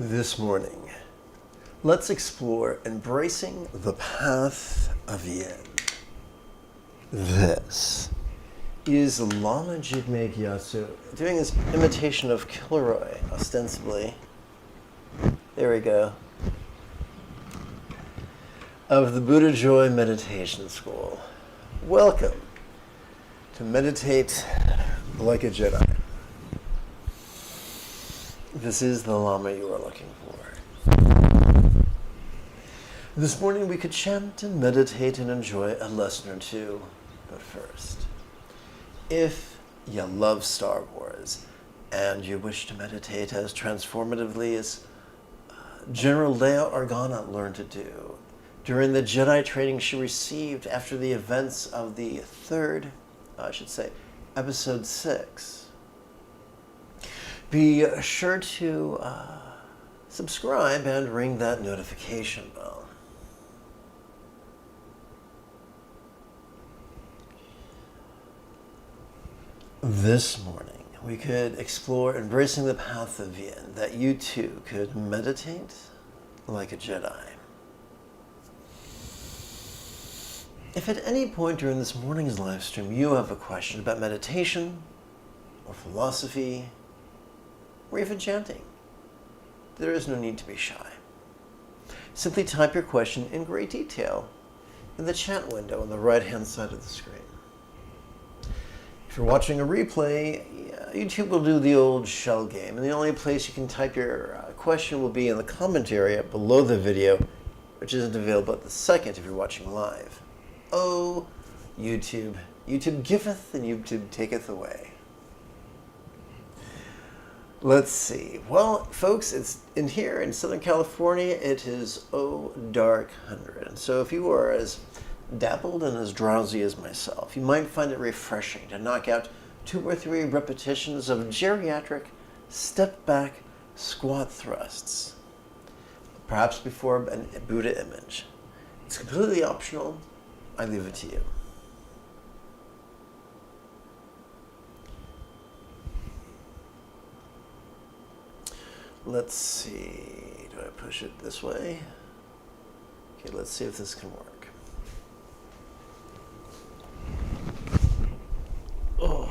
This morning, let's explore embracing the Path of Yin. This is Lama Jigme Gyatso doing his imitation of Kilroy, ostensibly. There we go. Of the Buddha Joy Meditation School. Welcome to Meditate Like a Jedi. This is the Lama you are looking for. This morning we could chant and meditate and enjoy a lesson or two. But first, if you love Star Wars and you wish to meditate as transformatively as General Leia Organa learned to do during the Jedi training she received after the events of the episode 6, be sure to subscribe and ring that notification bell. This morning, we could explore embracing the Path of Yin, that you too could meditate like a Jedi. If at any point during this morning's live stream you have a question about meditation or philosophy, or even chanting, there is no need to be shy. Simply type your question in great detail in the chat window on the right-hand side of the screen. If you're watching a replay, YouTube will do the old shell game, and the only place you can type your question will be in the comment area below the video, which isn't available at the second if you're watching live. Oh, YouTube. YouTube giveth and YouTube taketh away. Let's see. Well, folks, it's in here in Southern California, it is dark 100. And so if you are as dappled and as drowsy as myself, you might find it refreshing to knock out 2 or 3 repetitions of geriatric step-back squat thrusts, perhaps before a Buddha image. It's completely optional. I leave it to you. Let's see, do I push it this way? Okay, let's see if this can work. Oh.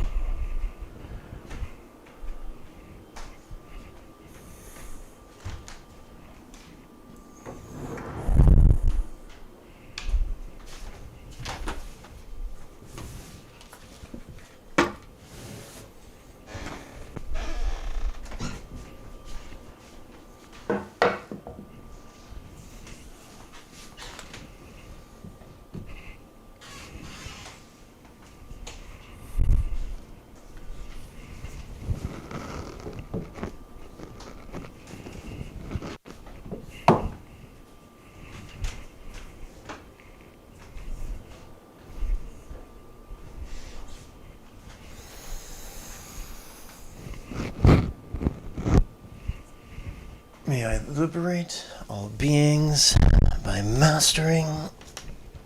May I liberate all beings by mastering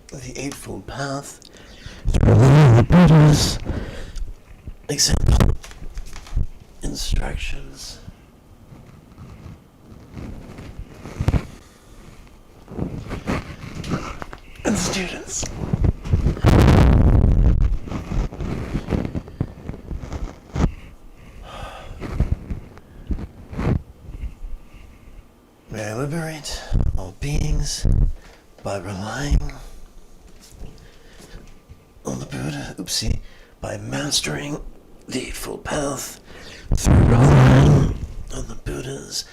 the Eightfold Path through the Buddha's example, instructions, and students. May I liberate all beings by relying on the Buddha, by mastering the Eightfold Path through relying on the Buddha's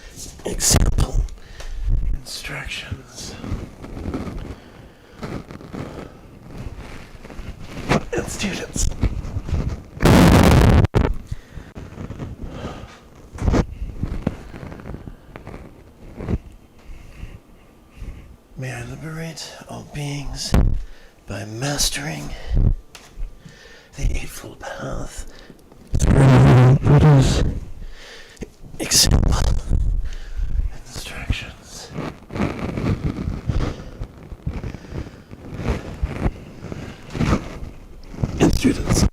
example, instructions, and students. May I liberate all beings by mastering the Eightfold Path through Buddha's example and instructions. And students.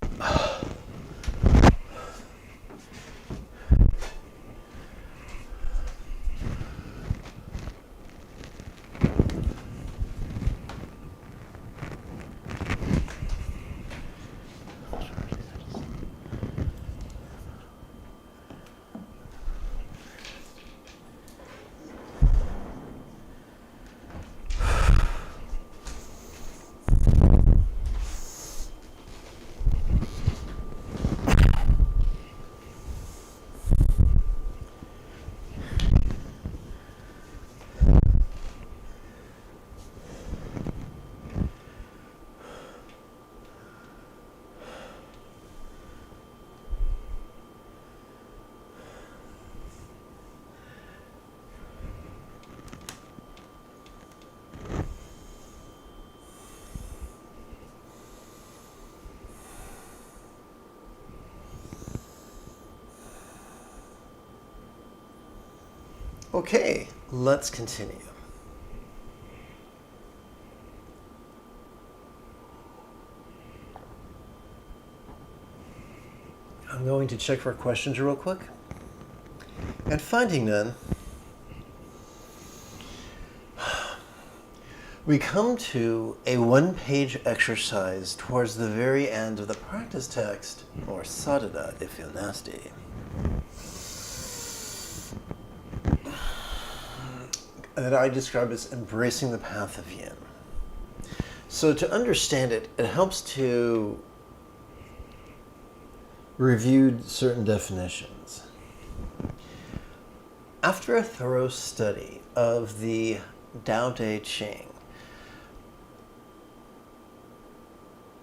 Okay, let's continue. I'm going to check for questions real quick. And finding none, we come to a one-page exercise towards the very end of the practice text, or sadhana if you're nasty, that I describe as embracing the Path of Yin. So to understand it, it helps to review certain definitions. After a thorough study of the Tao Te Ching,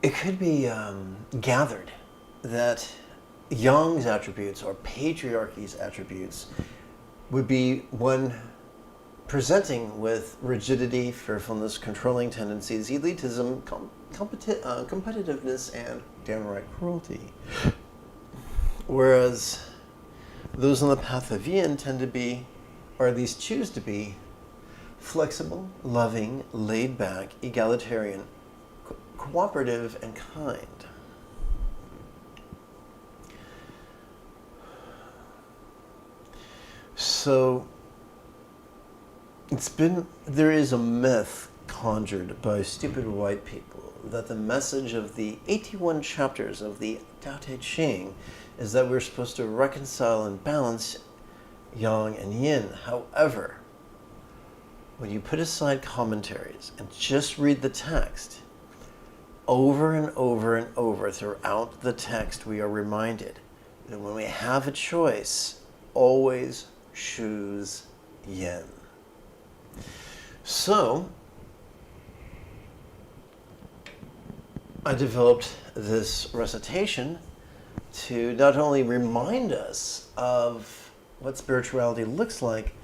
it could be gathered that Yang's attributes or patriarchy's attributes would be one presenting with rigidity, fearfulness, controlling tendencies, elitism, competitiveness, and downright cruelty. Whereas those on the Path of Yin tend to be, or at least choose to be, flexible, loving, laid back, egalitarian, cooperative, and kind. So there is a myth conjured by stupid white people that the message of the 81 chapters of the Tao Te Ching is that we're supposed to reconcile and balance yang and yin. However, when you put aside commentaries and just read the text, over and over and over throughout the text, we are reminded that when we have a choice, always choose yin. So, I developed this recitation to not only remind us of what spirituality looks like,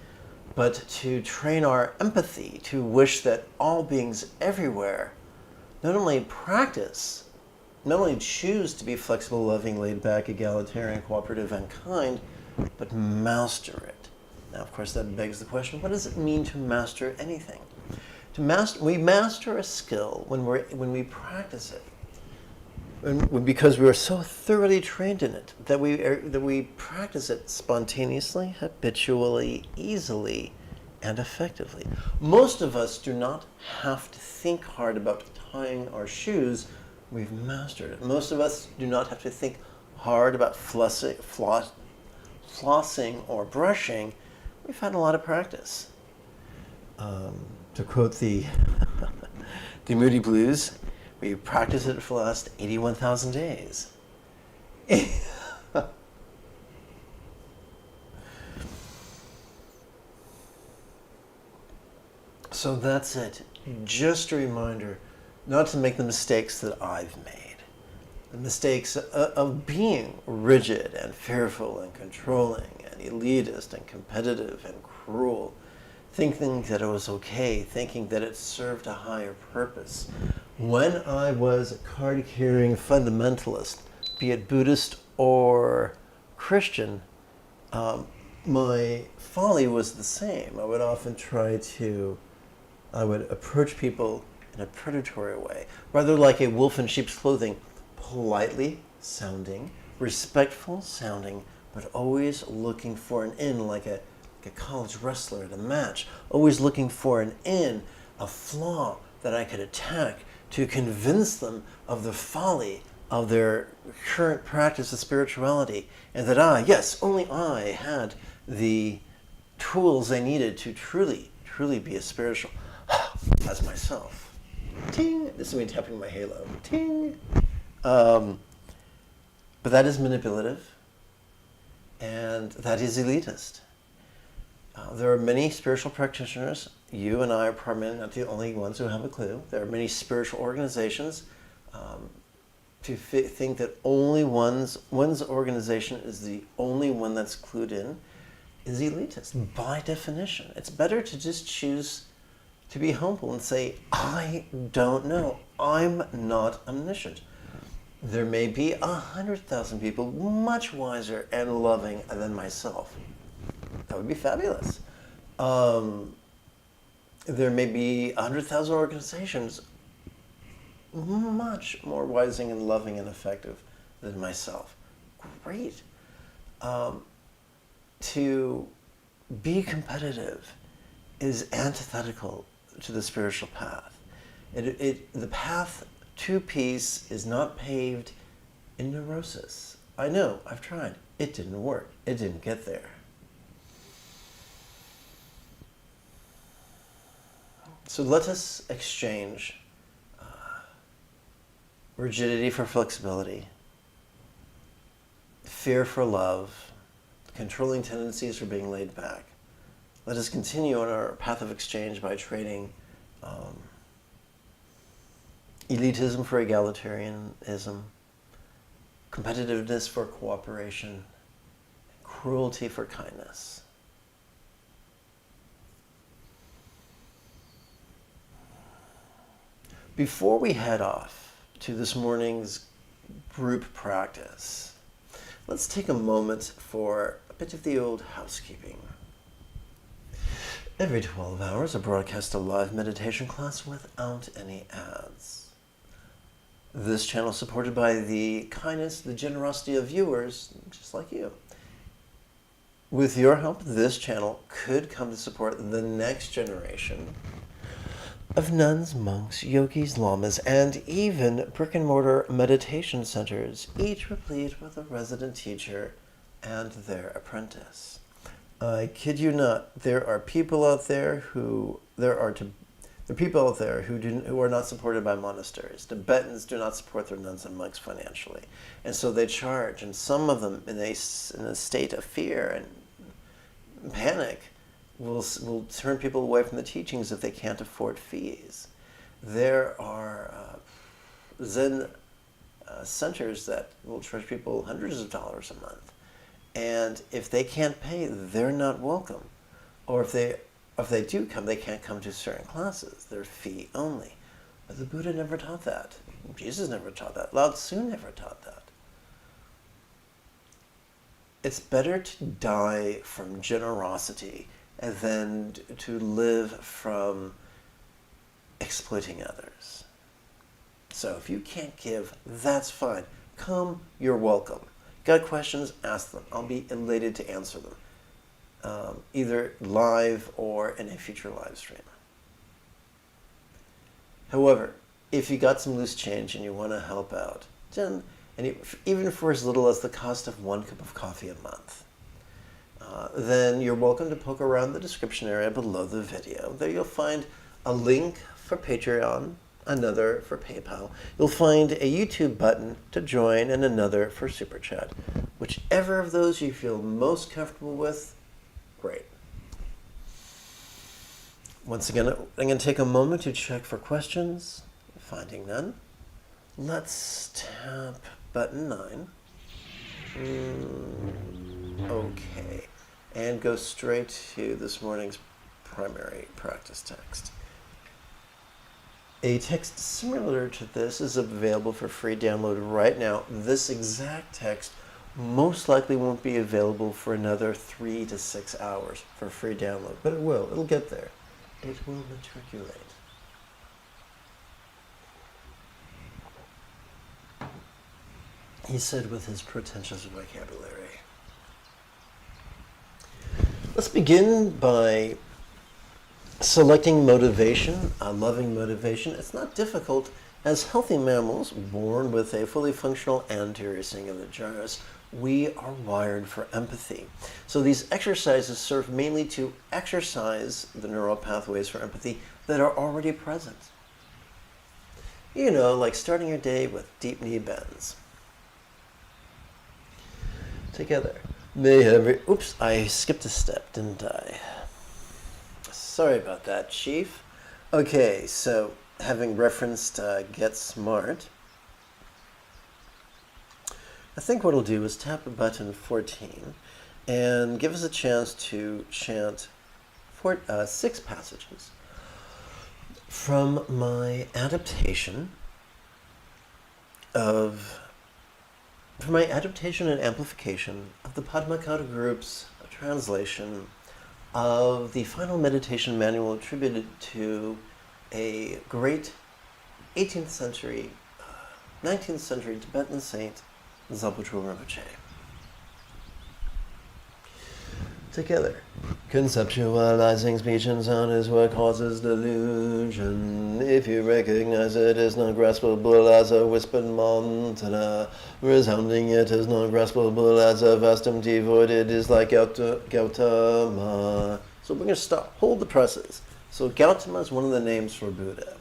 but to train our empathy to wish that all beings everywhere not only practice, not only choose to be flexible, loving, laid back, egalitarian, cooperative, and kind, but master it. Now, of course, that begs the question, what does it mean to master anything? We master a skill when we practice it. Because we are so thoroughly trained in it that we practice it spontaneously, habitually, easily, and effectively. Most of us do not have to think hard about tying our shoes. We've mastered it. Most of us do not have to think hard about flossing or brushing. We've had a lot of practice. To quote the Moody Blues, we practiced it for the last 81,000 days. So that's it. Just a reminder not to make the mistakes that I've made. The mistakes of being rigid and fearful and controlling and elitist and competitive and cruel. Thinking that it was okay, thinking that it served a higher purpose. When I was a card-carrying fundamentalist, be it Buddhist or Christian, my folly was the same. I would often I would approach people in a predatory way, rather like a wolf in sheep's clothing, politely sounding, respectful sounding, but always looking for an in, like a college wrestler at a match, always looking for an in, a flaw that I could attack to convince them of the folly of their current practice of spirituality, and that only I had the tools I needed to truly, truly be as spiritual as myself. Ting! This is me tapping my halo. Ting! But that is manipulative, and that is elitist. There are many spiritual practitioners. You and I are probably not the only ones who have a clue. There are many spiritual organizations to think that only one's organization is the only one that's clued in is elitist by definition. It's better to just choose to be humble and say, I don't know. I'm not omniscient. There may be 100,000 people much wiser and loving than myself. That would be fabulous. There may be 100,000 organizations much more wising and loving and effective than myself. Great. To be competitive is antithetical to the spiritual path. The path to peace is not paved in neurosis. I know, I've tried. It didn't work. It didn't get there. So let us exchange rigidity for flexibility, fear for love, controlling tendencies for being laid back. Let us continue on our path of exchange by trading elitism for egalitarianism, competitiveness for cooperation, cruelty for kindness. Before we head off to this morning's group practice, let's take a moment for a bit of the old housekeeping. Every 12 hours, I broadcast a live meditation class without any ads. This channel is supported by the kindness, the generosity of viewers, just like you. With your help, this channel could come to support the next generation of nuns, monks, yogis, lamas, and even brick-and-mortar meditation centers, each replete with a resident teacher and their apprentice. I kid you not, there are people out there who are not supported by monasteries. Tibetans do not support their nuns and monks financially, and so they charge. And some of them, in a state of fear and panic, will turn people away from the teachings if they can't afford fees. There are Zen centers that will charge people hundreds of dollars a month, and if they can't pay, they're not welcome. Or if they do come, they can't come to certain classes. They're fee only. But the Buddha never taught that. Jesus never taught that. Lao Tzu never taught that. It's better to die from generosity than to live from exploiting others. So if you can't give, that's fine. Come, you're welcome. Got questions? Ask them. I'll be elated to answer them, either live or in a future live stream. However, if you got some loose change and you want to help out, then, even for as little as the cost of 1 cup of coffee a month, then you're welcome to poke around the description area below the video. There you'll find a link for Patreon, another for PayPal. You'll find a YouTube button to join and another for Super Chat. Whichever of those you feel most comfortable with, great. Once again, I'm going to take a moment to check for questions. Finding none. Let's tap button 9. Okay. And go straight to this morning's primary practice text. A text similar to this is available for free download right now. This exact text most likely won't be available for another 3 to 6 hours for free download, but it will. It'll get there. It will matriculate. He said with his pretentious vocabulary. Let's begin by selecting motivation, loving motivation. It's not difficult. As healthy mammals born with a fully functional anterior cingulate gyrus, we are wired for empathy. So these exercises serve mainly to exercise the neural pathways for empathy that are already present. You know, like starting your day with deep knee bends. Together. Oops, I skipped a step, didn't I? Sorry about that, Chief. Okay, so having referenced Get Smart, I think what I'll do is tap button 14 and give us a chance to chant 6 passages from my adaptation and amplification of the Padmakara group's translation of the final meditation manual attributed to a great 18th century, 19th century Tibetan saint, Zalpuchul Rinpoche. Together. Conceptualizing speech and sound is what causes delusion. If you recognize it as not graspable as a whispered mantra, resounding it is not graspable as a vast empty void, it is like Gautama. So we're going to stop, hold the presses. So Gautama is one of the names for Buddha.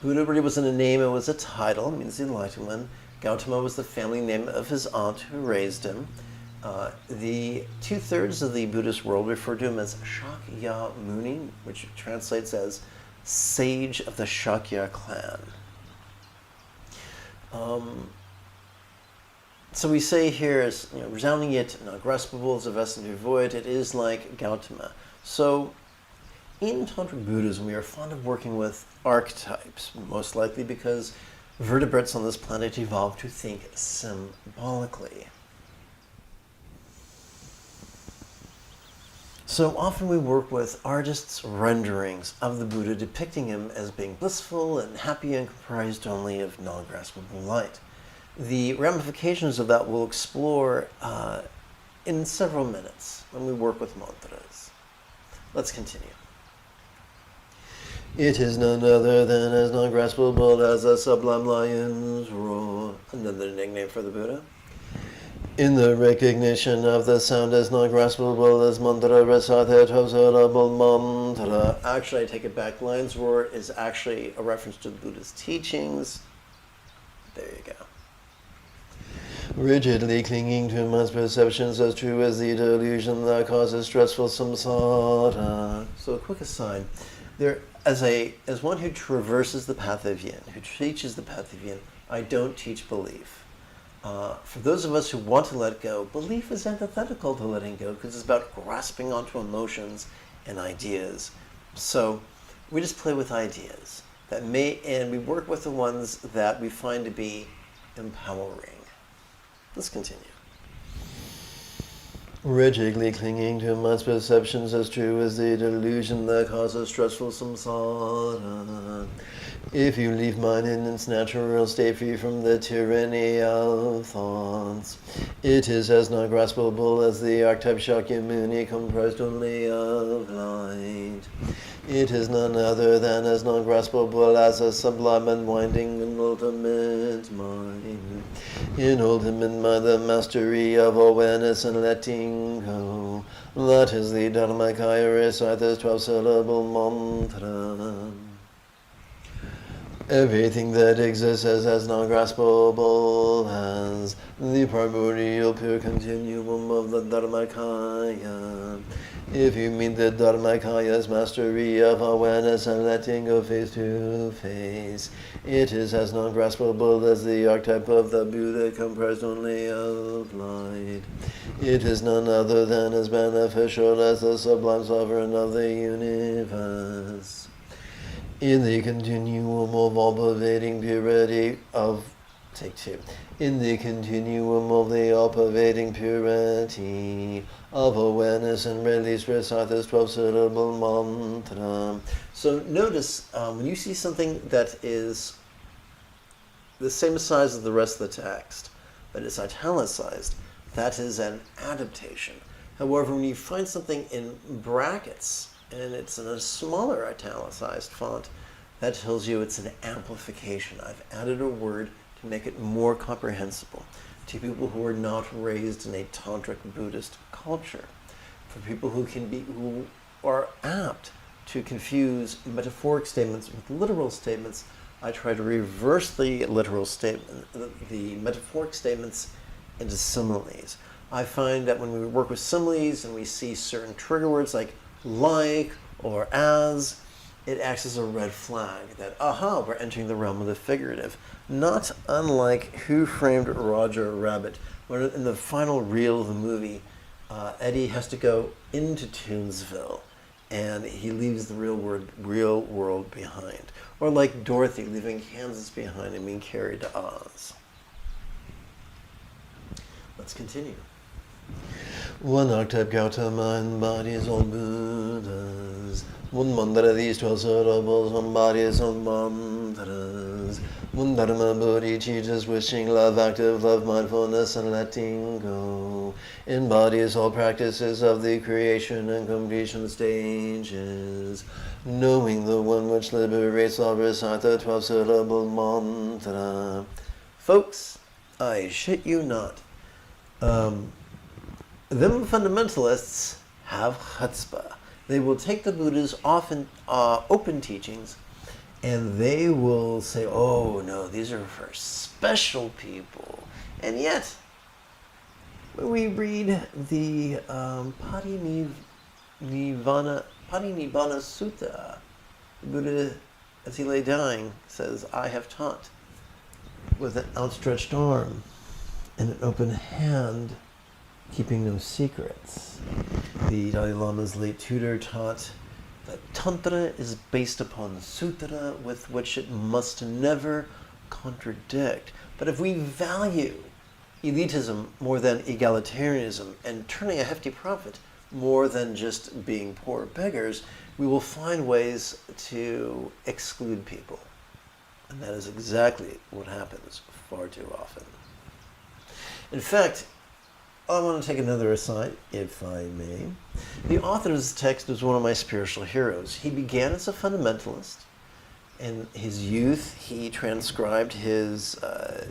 Buddha really wasn't a name, it was a title, it means enlightenment. Gautama was the family name of his aunt who raised him. The 2/3 of the Buddhist world refer to him as Shakya Muni, which translates as sage of the Shakya clan. So we say here, as resounding yet not graspable as a vast empty void, it is like Gautama. So in Tantric Buddhism, we are fond of working with archetypes, most likely because vertebrates on this planet evolved to think symbolically. So often we work with artists' renderings of the Buddha depicting him as being blissful and happy and comprised only of non-graspable light. The ramifications of that we'll explore in several minutes when we work with mantras. Let's continue. It is none other than as non-graspable as a sublime lion's roar. Another nickname for the Buddha. In the recognition of the sound as non-graspable as mantra resathe syllable mantra. Actually, I take it back. Lion's roar is actually a reference to the Buddha's teachings. There you go. Rigidly clinging to one's perceptions as true as the delusion that causes stressful samsara. So a quick aside. There, as one who traverses the Path of Yin, who teaches the Path of Yin, I don't teach belief. For those of us who want to let go, belief is antithetical to letting go because it's about grasping onto emotions and ideas. So we just play with ideas and we work with the ones that we find to be empowering. Let's continue. Rigidly clinging to one's perceptions as true as the delusion that causes stressful samsara. If you leave mind in its natural state free from the tyranny of thoughts, it is as not graspable as the archetype Shakyamuni comprised only of light. It is none other than as non graspable as a sublime and winding and ultimate mind. In ultimate mind, the mastery of awareness and letting go. That is the Dharmakaya recite this 12-syllable mantra. Everything that exists as non-graspable as the primordial pure continuum of the Dharmakaya. If you mean the Dharmakaya's mastery of awareness and letting go face to face, it is as non-graspable as the archetype of the Buddha comprised only of light. It is none other than as beneficial as the sublime sovereign of the universe. In the continuum of all-pervading purity of... Take two. In the continuum of the all-pervading purity of awareness and release, recite this 12-syllable mantra. So notice when you see something that is the same size as the rest of the text, but it's italicized, that is an adaptation. However, when you find something in brackets, and it's in a smaller italicized font, that tells you it's an amplification. I've added a word to make it more comprehensible to people who are not raised in a tantric Buddhist culture, for people who are apt to confuse metaphoric statements with literal statements. I try to reverse the literal statement, the metaphoric statements, into similes. I find that when we work with similes and we see certain trigger words like or as, it acts as a red flag that, aha, we're entering the realm of the figurative. Not unlike Who Framed Roger Rabbit, where in the final reel of the movie, Eddie has to go into Toonsville, and he leaves the real world behind. Or like Dorothy leaving Kansas behind and being carried to Oz. Let's continue. One archetype Gautama embodies all Buddhas. One mandala, these 12 syllables, embodies all mantras. One dharma Buddhi teaches wishing, love, active love, mindfulness, and letting go. Embodies all practices of the creation and completion stages. Knowing the one which liberates all, recite the 12-syllable mantra. Folks, I shit you not. Them fundamentalists have chutzpah. They will take the Buddha's often open teachings and they will say, oh no, these are for special people. And yet, when we read the Patinibbana Sutta, the Buddha, as he lay dying, says, I have taught with an outstretched arm and an open hand, keeping no secrets. The Dalai Lama's late tutor taught that Tantra is based upon Sutra, with which it must never contradict. But if we value elitism more than egalitarianism and turning a hefty profit more than just being poor beggars, we will find ways to exclude people. And that is exactly what happens far too often. In fact, I want to take another aside, if I may. The author of this text was one of my spiritual heroes. He began as a fundamentalist. In his youth, he transcribed his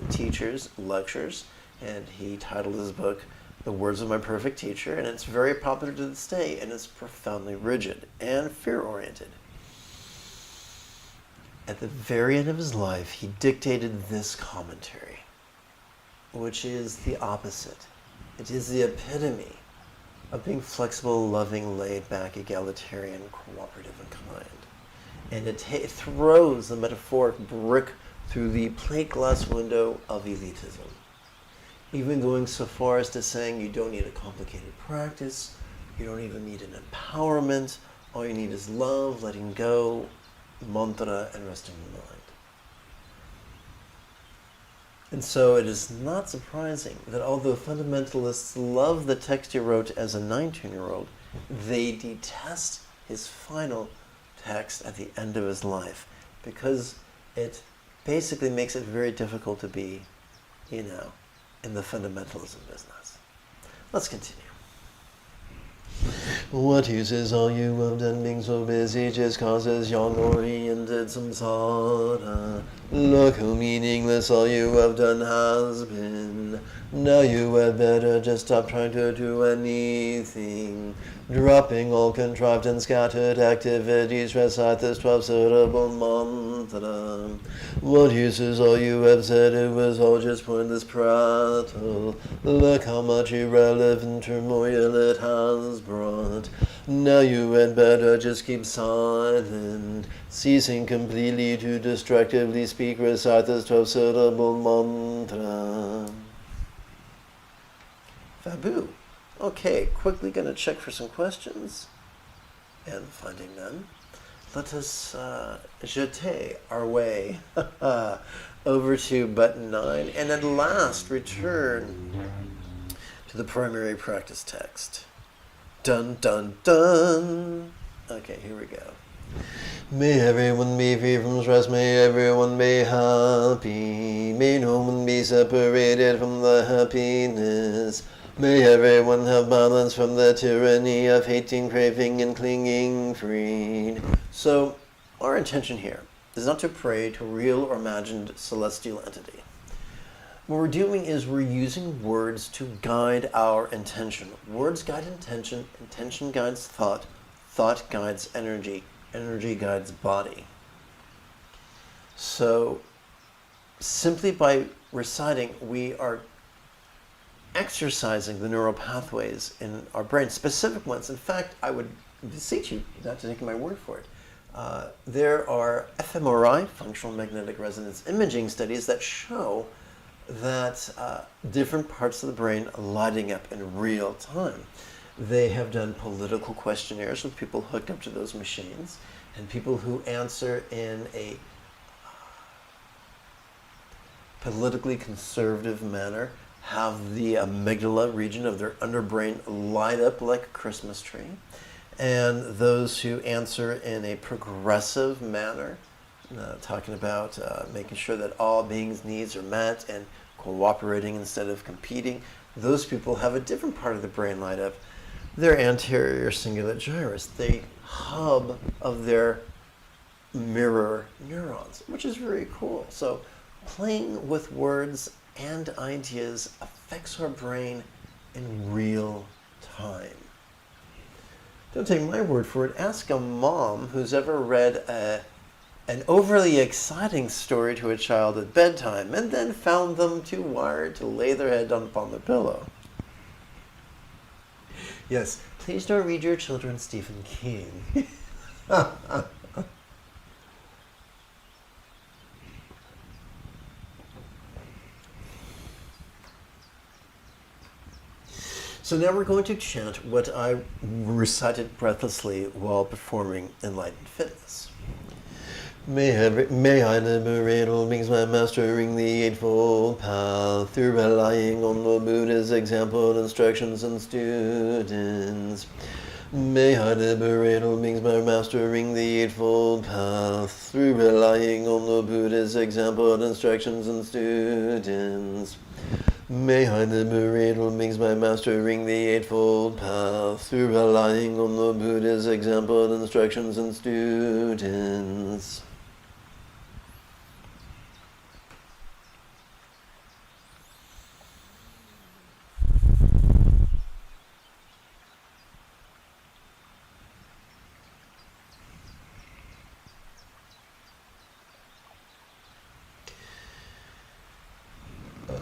teacher's lectures, and he titled his book, The Words of My Perfect Teacher, and it's very popular to this day, and it's profoundly rigid and fear-oriented. At the very end of his life, he dictated this commentary, which is the opposite. It is the epitome of being flexible, loving, laid-back, egalitarian, cooperative, and kind. And it throws the metaphoric brick through the plate glass window of elitism. Even going so far as to saying you don't need a complicated practice, you don't even need an empowerment, all you need is love, letting go, mantra, and resting the mind. And so it is not surprising that although fundamentalists love the text he wrote as a 19-year-old, they detest his final text at the end of his life, because it basically makes it very difficult to be, in the fundamentalism business. Let's continue. What use is all you have done being so busy just causes young-oriented samsara? Look how meaningless all you have done has been. Now you had better just stop trying to do anything. Dropping all contrived and scattered activities, recite this 12-syllable mantra. What use is all you have said? It was all just pointless prattle. Look how much irrelevant turmoil it has brought. Now you had better just keep silent, ceasing completely to destructively speak, recite this 12-syllable mantra. Fabu. Okay, quickly going to check for some questions, and finding none. Let us jeter our way over to button 9, and at last return to the primary practice text. Dun, dun, dun. Okay, here we go. May everyone be free from stress, may everyone be happy, may no one be separated from the happiness. May everyone have balance from the tyranny of hating, craving, and clinging freed. So, our intention here is not to pray to a real or imagined celestial entity. What we're doing is we're using words to guide our intention. Words guide intention, intention guides thought, thought guides energy, energy guides body. So, simply by reciting, we are exercising the neural pathways in our brain, specific ones. In fact, I would beseech you not to take my word for it. There are fMRI, functional magnetic resonance imaging studies, that show that different parts of the brain are lighting up in real time. They have done political questionnaires with people hooked up to those machines, and people who answer in a politically conservative manner have the amygdala region of their underbrain light up like a Christmas tree. And those who answer in a progressive manner, talking about making sure that all beings' needs are met and cooperating instead of competing, those people have a different part of the brain light up, their anterior cingulate gyrus, the hub of their mirror neurons, which is very cool. So playing with words and ideas affects our brain in real time. Don't take my word for it. Ask a mom who's ever read an overly exciting story to a child at bedtime and then found them too wired to lay their head upon the pillow. Yes, please don't read your children Stephen King. So now we're going to chant what I recited breathlessly while performing Enlightened Fitness. May I liberate all beings by mastering the Eightfold Path through relying on the Buddha's example, instructions, and students. May I liberate all beings by mastering the Eightfold Path through relying on the Buddha's example, instructions, and students. May I liberate all beings by mastering the Eightfold Path through relying on the Buddha's example, instructions, and students.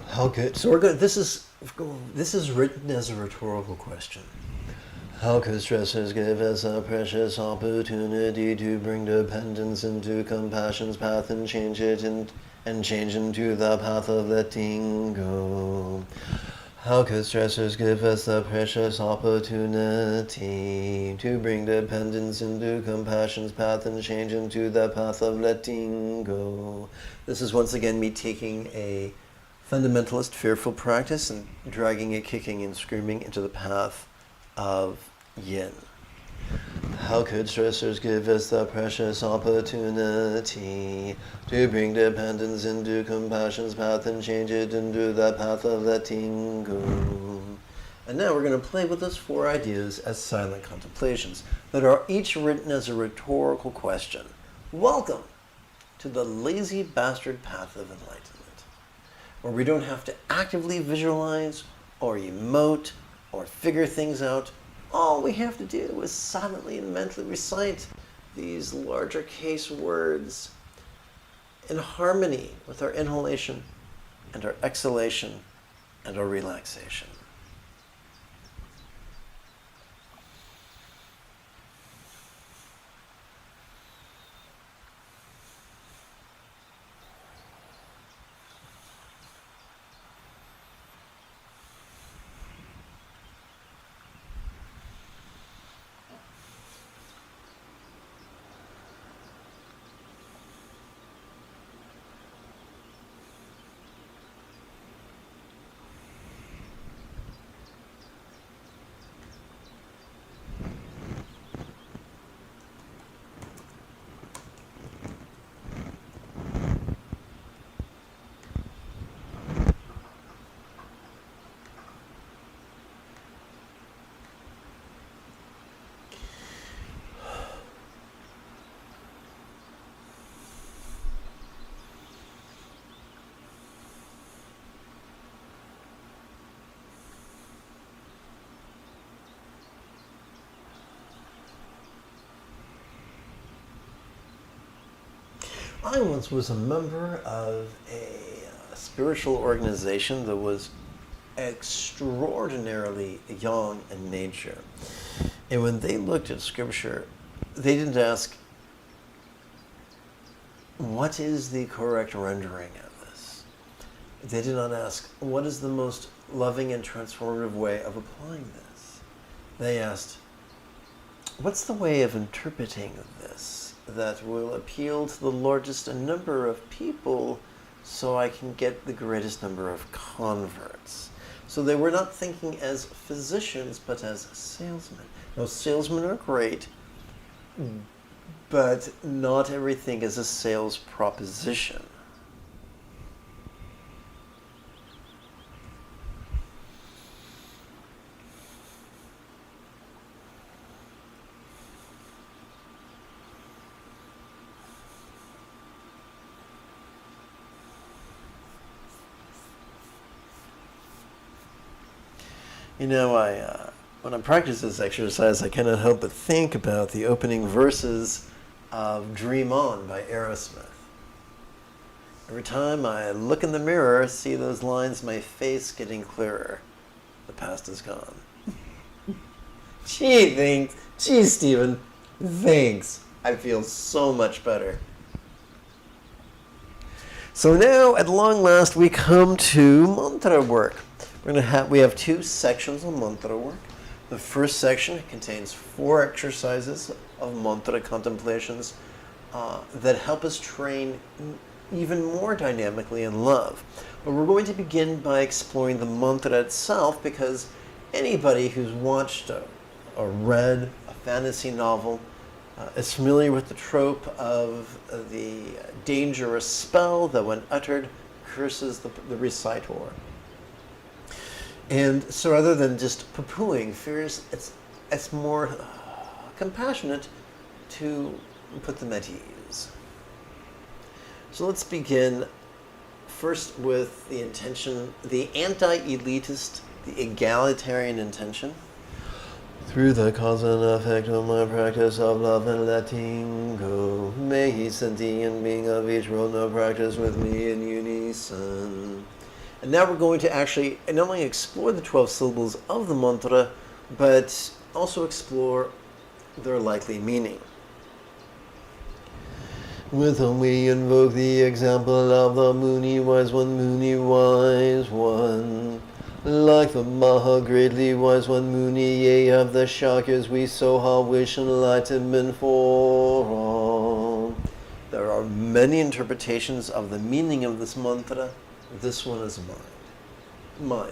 How good? So we're good. This is written as a rhetorical question. How could stressors give us a precious opportunity to bring dependence into compassion's path and change into the path of letting go? How could stressors give us the precious opportunity to bring dependence into compassion's path and change into the path of letting go? This is once again me taking a fundamentalist, fearful practice and dragging it, kicking and screaming into the path of yin. How could stressors give us the precious opportunity to bring dependence into compassion's path and change it into the path of letting go? And now we're going to play with those four ideas as silent contemplations that are each written as a rhetorical question. Welcome to the lazy bastard path of enlightenment, where we don't have to actively visualize or emote or figure things out. All we have to do is silently and mentally recite these larger case words in harmony with our inhalation and our exhalation and our relaxation. I once was a member of a spiritual organization that was extraordinarily young in nature. And when they looked at scripture, they didn't ask, what is the correct rendering of this? They did not ask, what is the most loving and transformative way of applying this? They asked, what's the way of interpreting this that will appeal to the largest number of people so I can get the greatest number of converts? So they were not thinking as physicians, but as salesmen. Now, salesmen are great, but not everything is a sales proposition. You know, when I practice this exercise, I cannot help but think about the opening verses of Dream On by Aerosmith. Every time I look in the mirror, see those lines, my face getting clearer. The past is gone. Gee, Stephen, thanks. I feel so much better. So now, at long last, we come to mantra work. We have 2 sections of mantra work. The first section contains 4 exercises of mantra contemplations that help us train even more dynamically in love. But we're going to begin by exploring the mantra itself, because anybody who's watched or read a fantasy novel is familiar with the trope of the dangerous spell that, when uttered, curses the reciter. And so rather than just poo-pooing fears, it's more compassionate to put them at ease. So let's begin first with the intention, the anti-elitist, the egalitarian intention. Through the cause and effect of my practice of love and letting go, may he sentient being of each world know practice with me in unison. And now we're going to actually not only explore the 12 syllables of the mantra, but also explore their likely meaning. With whom we invoke the example of the Muni wise one. Like the Maha greatly wise one Muni, ye have the Shakyas we so hard wish enlightenment for all. There are many interpretations of the meaning of this mantra. This one is mine.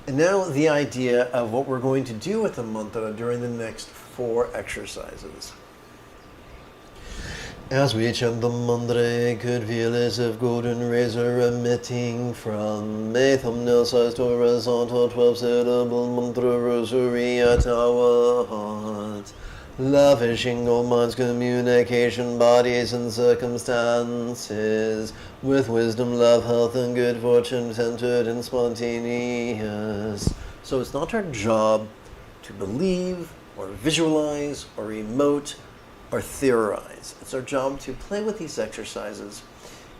And now the idea of what we're going to do with the mantra during the next 4 exercises. As we chant the mantra, a could feel as if golden rays are emitting from a thumbnail-sized horizontal 12-syllable mantra rosary at our hearts, lavishing all minds, communication, bodies, and circumstances, with wisdom, love, health, and good fortune centered and spontaneous. So it's not our job to believe, or visualize, or emote, or theorize. It's our job to play with these exercises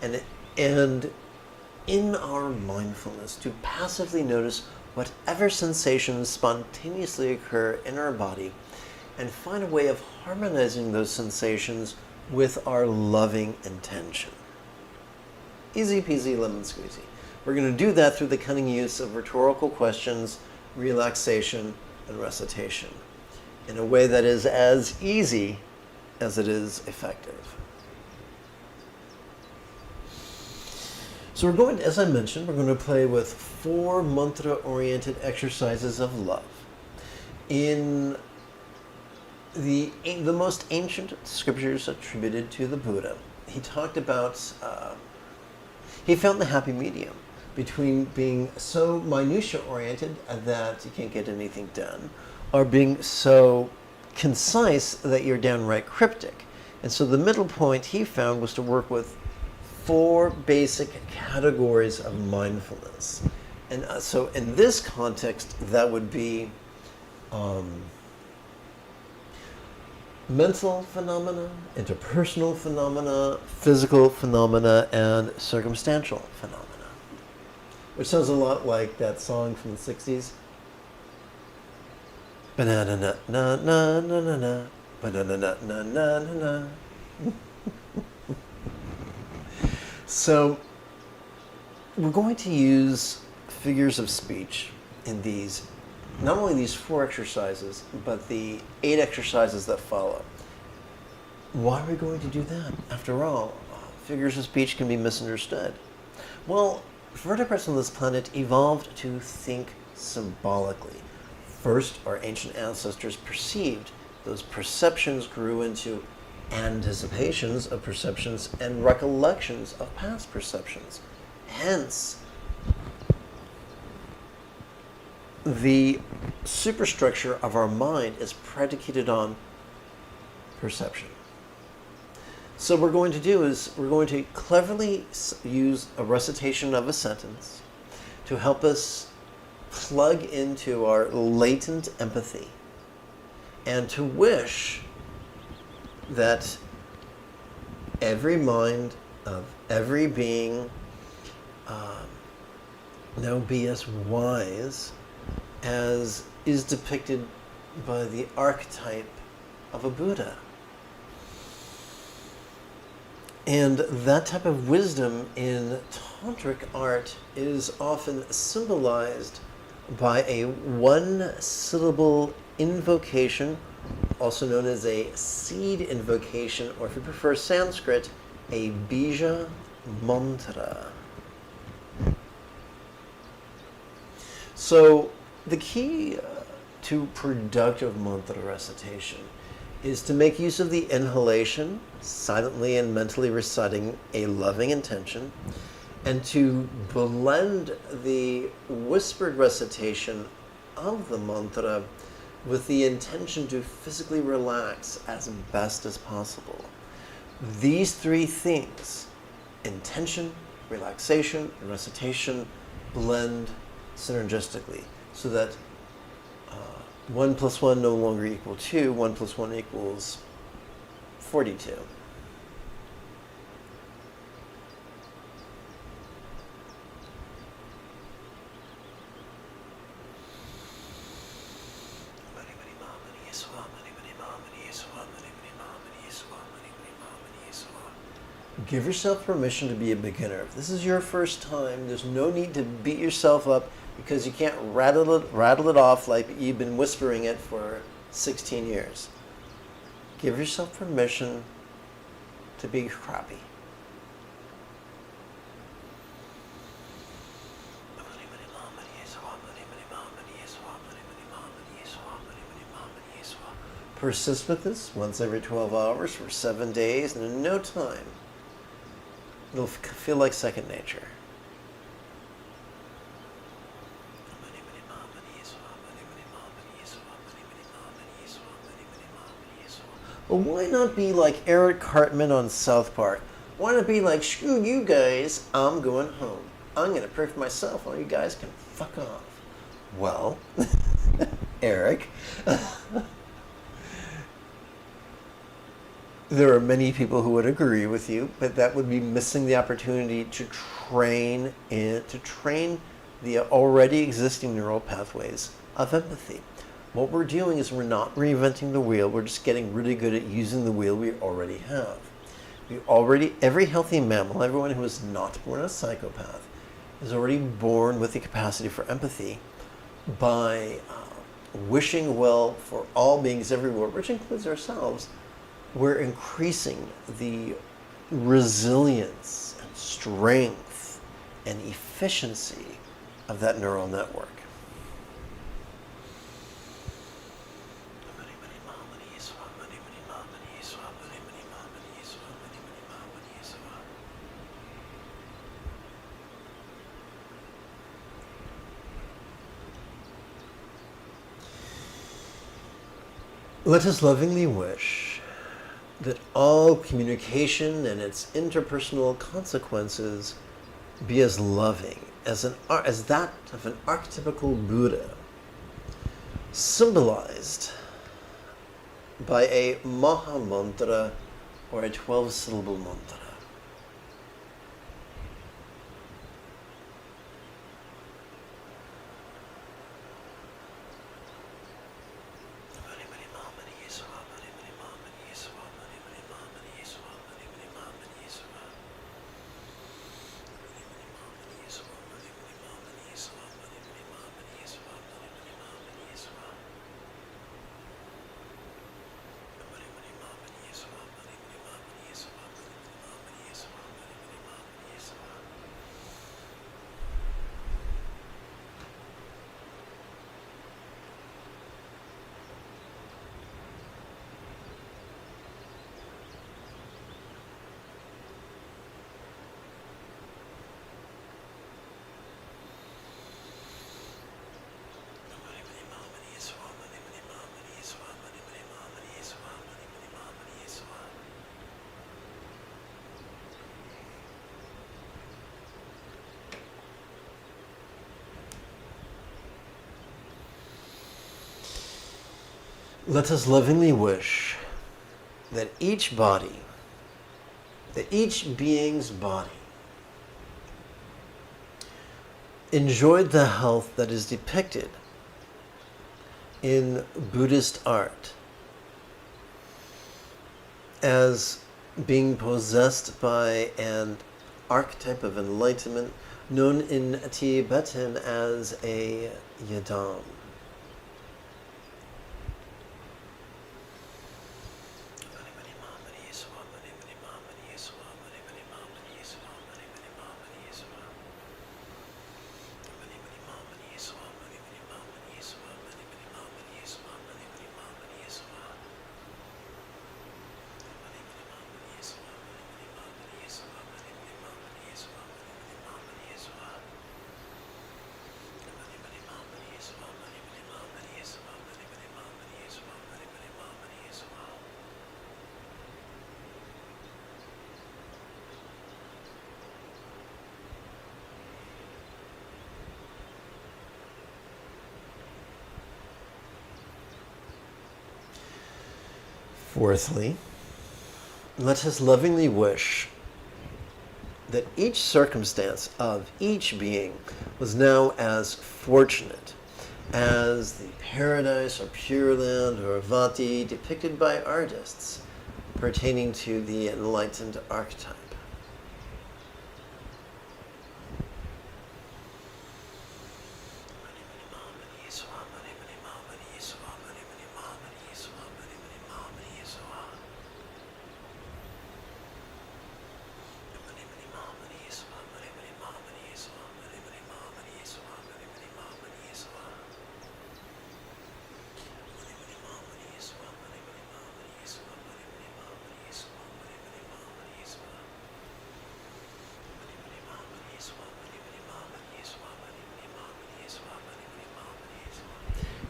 and in our mindfulness to passively notice whatever sensations spontaneously occur in our body and find a way of harmonizing those sensations with our loving intention. Easy peasy lemon squeezy. We're going to do that through the cunning use of rhetorical questions, relaxation, and recitation in a way that is as easy as it is effective. So we're going to, as I mentioned, we're going to play with 4 mantra-oriented exercises of love. In the most ancient scriptures attributed to the Buddha, he talked about, he found the happy medium between being so minutia-oriented that you can't get anything done, or being so concise that you're downright cryptic. And so the middle point he found was to work with 4 basic categories of mindfulness. And so in this context, that would be mental phenomena, interpersonal phenomena, physical phenomena, and circumstantial phenomena. Which sounds a lot like that song from the 60s. Banana na na na na na na, banana na na na na na. So we're going to use figures of speech in these not only these 4 exercises, but the 8 exercises that follow. Why are we going to do that? After all, figures of speech can be misunderstood. Well, vertebrates on this planet evolved to think symbolically. First, our ancient ancestors perceived. Those perceptions grew into anticipations of perceptions and recollections of past perceptions. Hence, the superstructure of our mind is predicated on perception. So what we're going to do is we're going to cleverly use a recitation of a sentence to help us plug into our latent empathy and to wish that every mind of every being now be as wise as is depicted by the archetype of a Buddha. And that type of wisdom in tantric art is often symbolized by a one-syllable invocation, also known as a seed invocation, or if you prefer Sanskrit, a bija mantra. So the key to productive mantra recitation is to make use of the inhalation, silently and mentally reciting a loving intention, and to blend the whispered recitation of the mantra with the intention to physically relax as best as possible. These 3 things, intention, relaxation, and recitation, blend synergistically so that 1 + 1 no longer equal 2, 1 + 1 equals 42. Give yourself permission to be a beginner. If this is your first time, there's no need to beat yourself up because you can't rattle it off like you've been whispering it for 16 years. Give yourself permission to be crappy. Persist with this once every 12 hours for 7 days, and in no time, it'll feel like second nature. Well, why not be like Eric Cartman on South Park? Why not be like, screw you guys, I'm going home. I'm going to pray for myself, all you guys can fuck off. Well, Eric, there are many people who would agree with you, but that would be missing the opportunity to train the already existing neural pathways of empathy. What we're doing is we're not reinventing the wheel, we're just getting really good at using the wheel we already have. Every healthy mammal, everyone who is not born a psychopath, is already born with the capacity for empathy by wishing well for all beings everywhere, which includes ourselves. We're increasing the resilience and strength and efficiency of that neural network. Let us lovingly wish that all communication and its interpersonal consequences be as loving as that of an archetypical Buddha, symbolized by a Maha Mantra or a 12-syllable mantra. Let us lovingly wish that each body, that each being's body, enjoyed the health that is depicted in Buddhist art as being possessed by an archetype of enlightenment known in Tibetan as a yidam. Fourthly, let us lovingly wish that each circumstance of each being was now as fortunate as the paradise or pure land or vati depicted by artists pertaining to the enlightened archetype.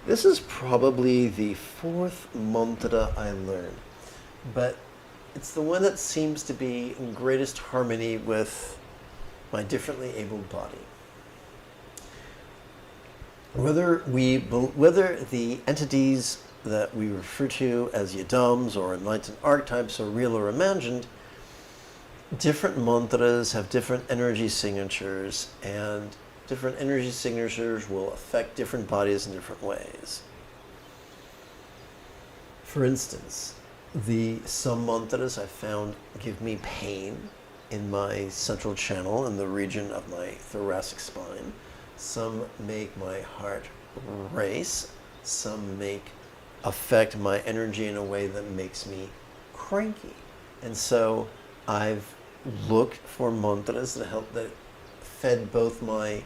This is probably the fourth mantra I learned, but it's the one that seems to be in greatest harmony with my differently abled body. Whether the entities that we refer to as yidams or enlightened archetypes are real or imagined, different mantras have different energy signatures, and different energy signatures will affect different bodies in different ways. For instance, some mantras I found give me pain in my central channel in the region of my thoracic spine. Some make my heart race. Some affect my energy in a way that makes me cranky. And so I've looked for mantras that fed both my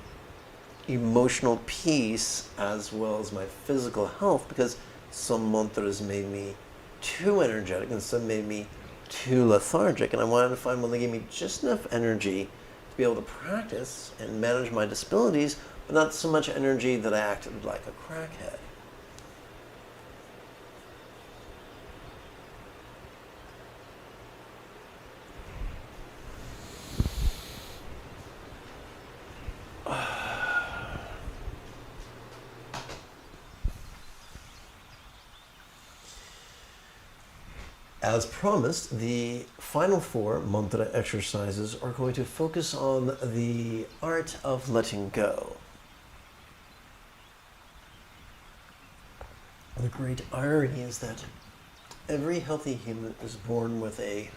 emotional peace as well as my physical health, because some mantras made me too energetic and some made me too lethargic, and I wanted to find one that gave me just enough energy to be able to practice and manage my disabilities, but not so much energy that I acted like a crackhead. As promised, the final 4 mantra exercises are going to focus on the art of letting go. The great irony is that every healthy human is born with a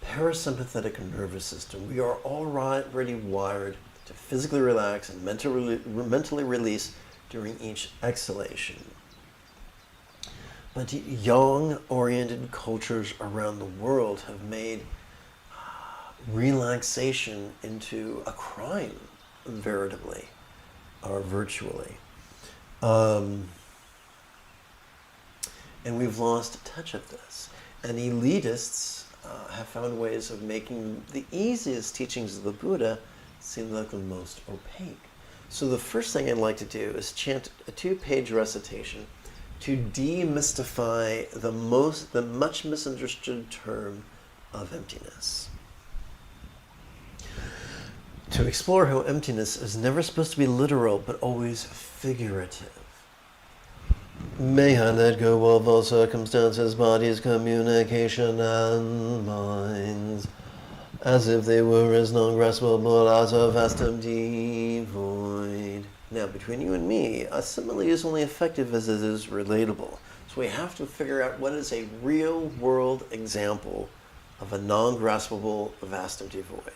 parasympathetic nervous system. We are already wired to physically relax and mentally release during each exhalation. But yang-oriented cultures around the world have made relaxation into a crime, veritably, or virtually. And we've lost touch of this. And elitists have found ways of making the easiest teachings of the Buddha seem like the most opaque. So the first thing I'd like to do is chant a 2-page recitation to demystify the much misunderstood term of emptiness. To explore how emptiness is never supposed to be literal, but always figurative. May I let go of all circumstances, bodies, communication, and minds, as if they were as non-graspable as a vast empty void. Now, between you and me, a simile is only effective as it is relatable. So we have to figure out what is a real-world example of a non-graspable vast empty void.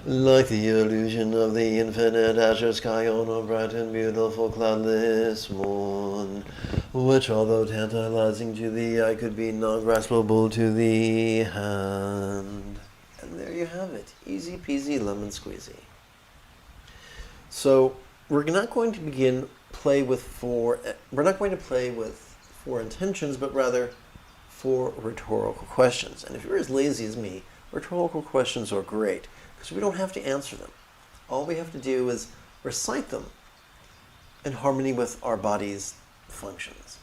Like the illusion of the infinite azure sky on a bright and beautiful cloudless morn, which, although tantalizing to the eye, could be non-graspable to the hand. And there you have it. Easy peasy lemon squeezy. So we're not going to we're not going to play with four intentions, but rather four rhetorical questions. And if you're as lazy as me, rhetorical questions are great, because we don't have to answer them. All we have to do is recite them in harmony with our body's functions.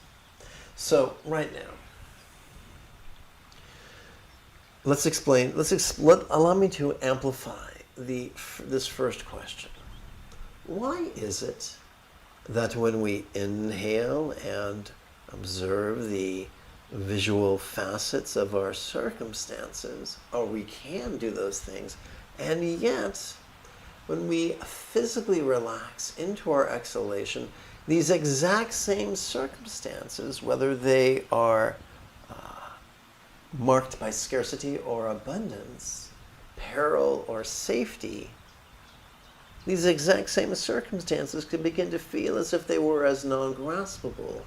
So right now, allow me to amplify this first question. Why is it that when we inhale and observe the visual facets of our circumstances, or we can do those things, and yet when we physically relax into our exhalation, these exact same circumstances, whether they are marked by scarcity or abundance, peril or safety, these exact same circumstances could begin to feel as if they were as non-graspable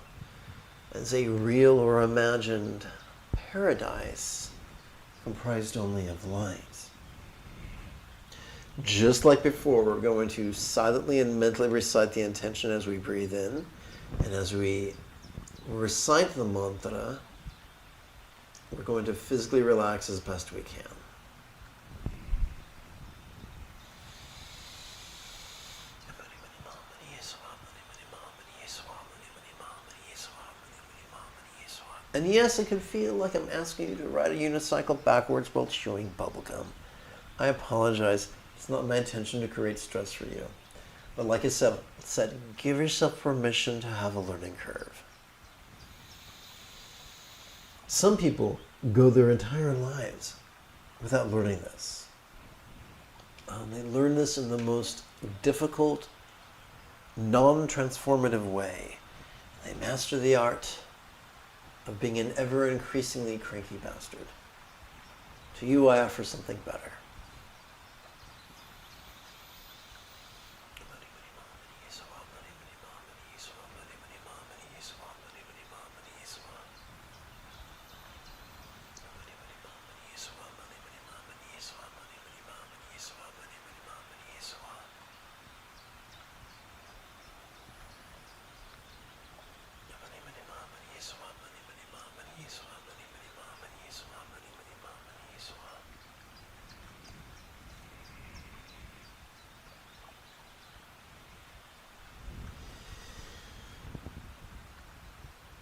as a real or imagined paradise comprised only of light. Just like before, we're going to silently and mentally recite the intention as we breathe in, and as we recite the mantra, we're going to physically relax as best we can. And yes, it can feel like I'm asking you to ride a unicycle backwards while chewing bubblegum. I apologize. It's not my intention to create stress for you. But like I said, give yourself permission to have a learning curve. Some people go their entire lives without learning this. They learn this in the most difficult, non-transformative way. They master the art of being an ever-increasingly cranky bastard. To you, I offer something better.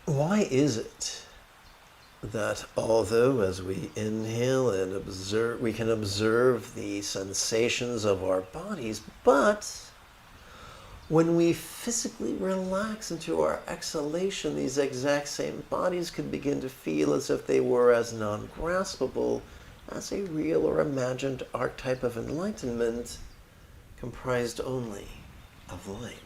Why is it that although as we inhale and observe, we can observe the sensations of our bodies, but when we physically relax into our exhalation, these exact same bodies can begin to feel as if they were as non-graspable as a real or imagined archetype of enlightenment comprised only of light?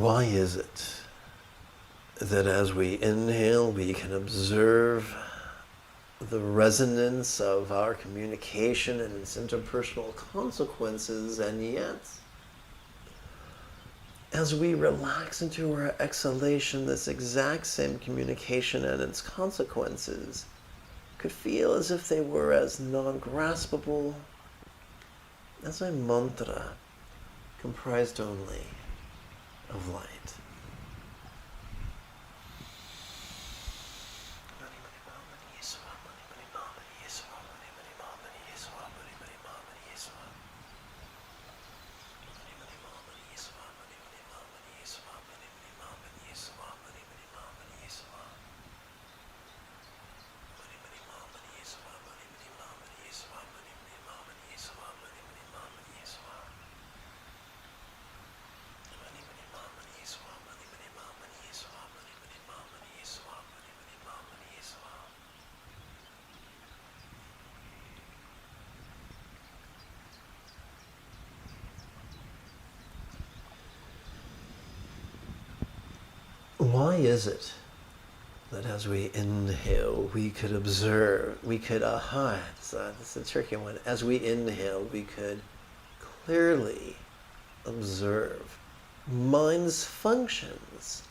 Why is it that as we inhale, we can observe the resonance of our communication and its interpersonal consequences, and yet, as we relax into our exhalation, this exact same communication and its consequences could feel as if they were as non-graspable as a mantra comprised only of light. Why is it that as we inhale, we could observe, this is a tricky one. As we inhale, we could clearly observe mind's functions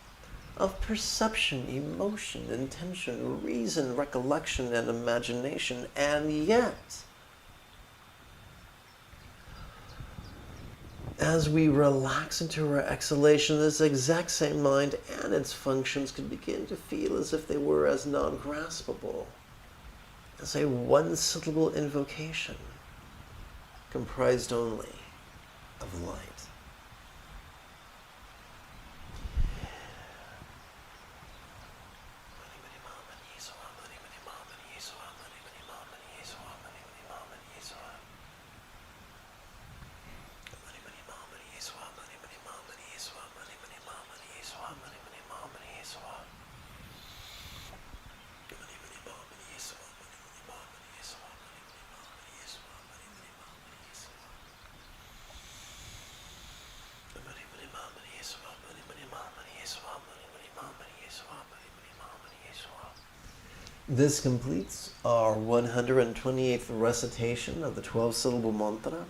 of perception, emotion, intention, reason, recollection, and imagination, and yet, as we relax into our exhalation, this exact same mind and its functions could begin to feel as if they were as non-graspable as a one-syllable invocation comprised only of light. This completes our 128th recitation of the 12-syllable mantra.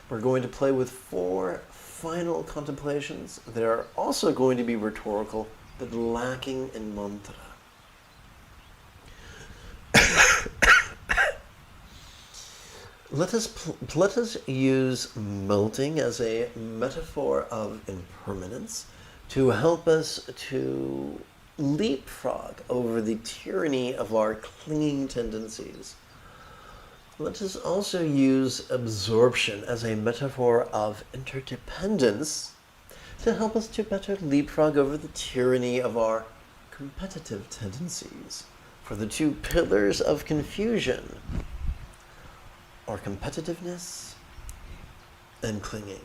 We're going to play with 4 final contemplations. They are also going to be rhetorical, but lacking in mantra. Let us use melting as a metaphor of impermanence to help us to leapfrog over the tyranny of our clinging tendencies. Let us also use absorption as a metaphor of interdependence to help us to better leapfrog over the tyranny of our competitive tendencies. For the 2 pillars of confusion are competitiveness and clinging.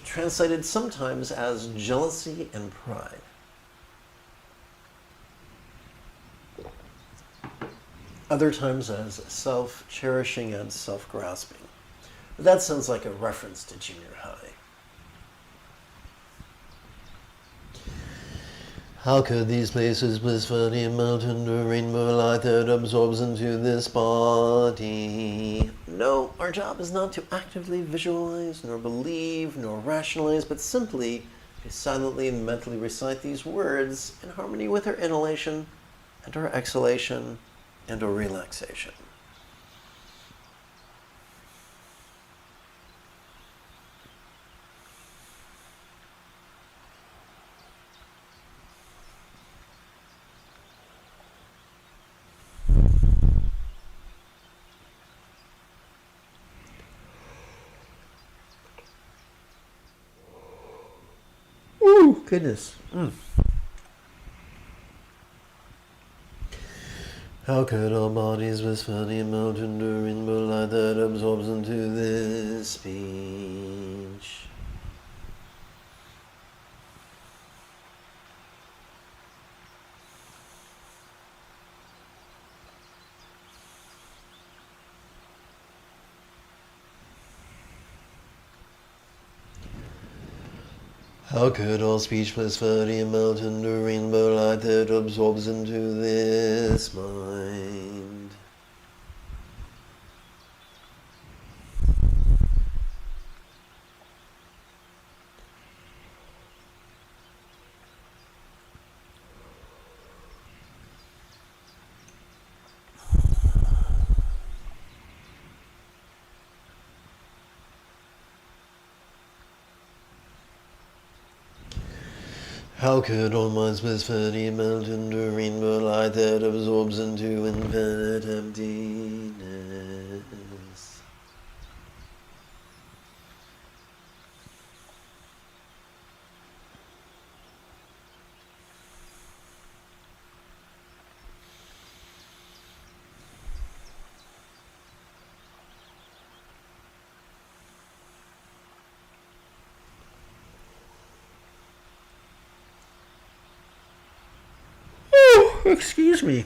Translated sometimes as jealousy and pride. Other times as self-cherishing and self-grasping. That sounds like a reference to junior high. How could these places blissfully melt into a rainbow light that absorbs into this body? No, our job is not to actively visualize, nor believe, nor rationalize, but simply to silently and mentally recite these words in harmony with our inhalation and our exhalation and our relaxation. Ooh, goodness. How could our bodies blissfully melt into a rainbow light that absorbs into this speech? How could all speechless furry amount in the rainbow light that absorbs into this mind? How could all minds misfitty melt into rainbow light that absorbs into infinite emptiness? Excuse me.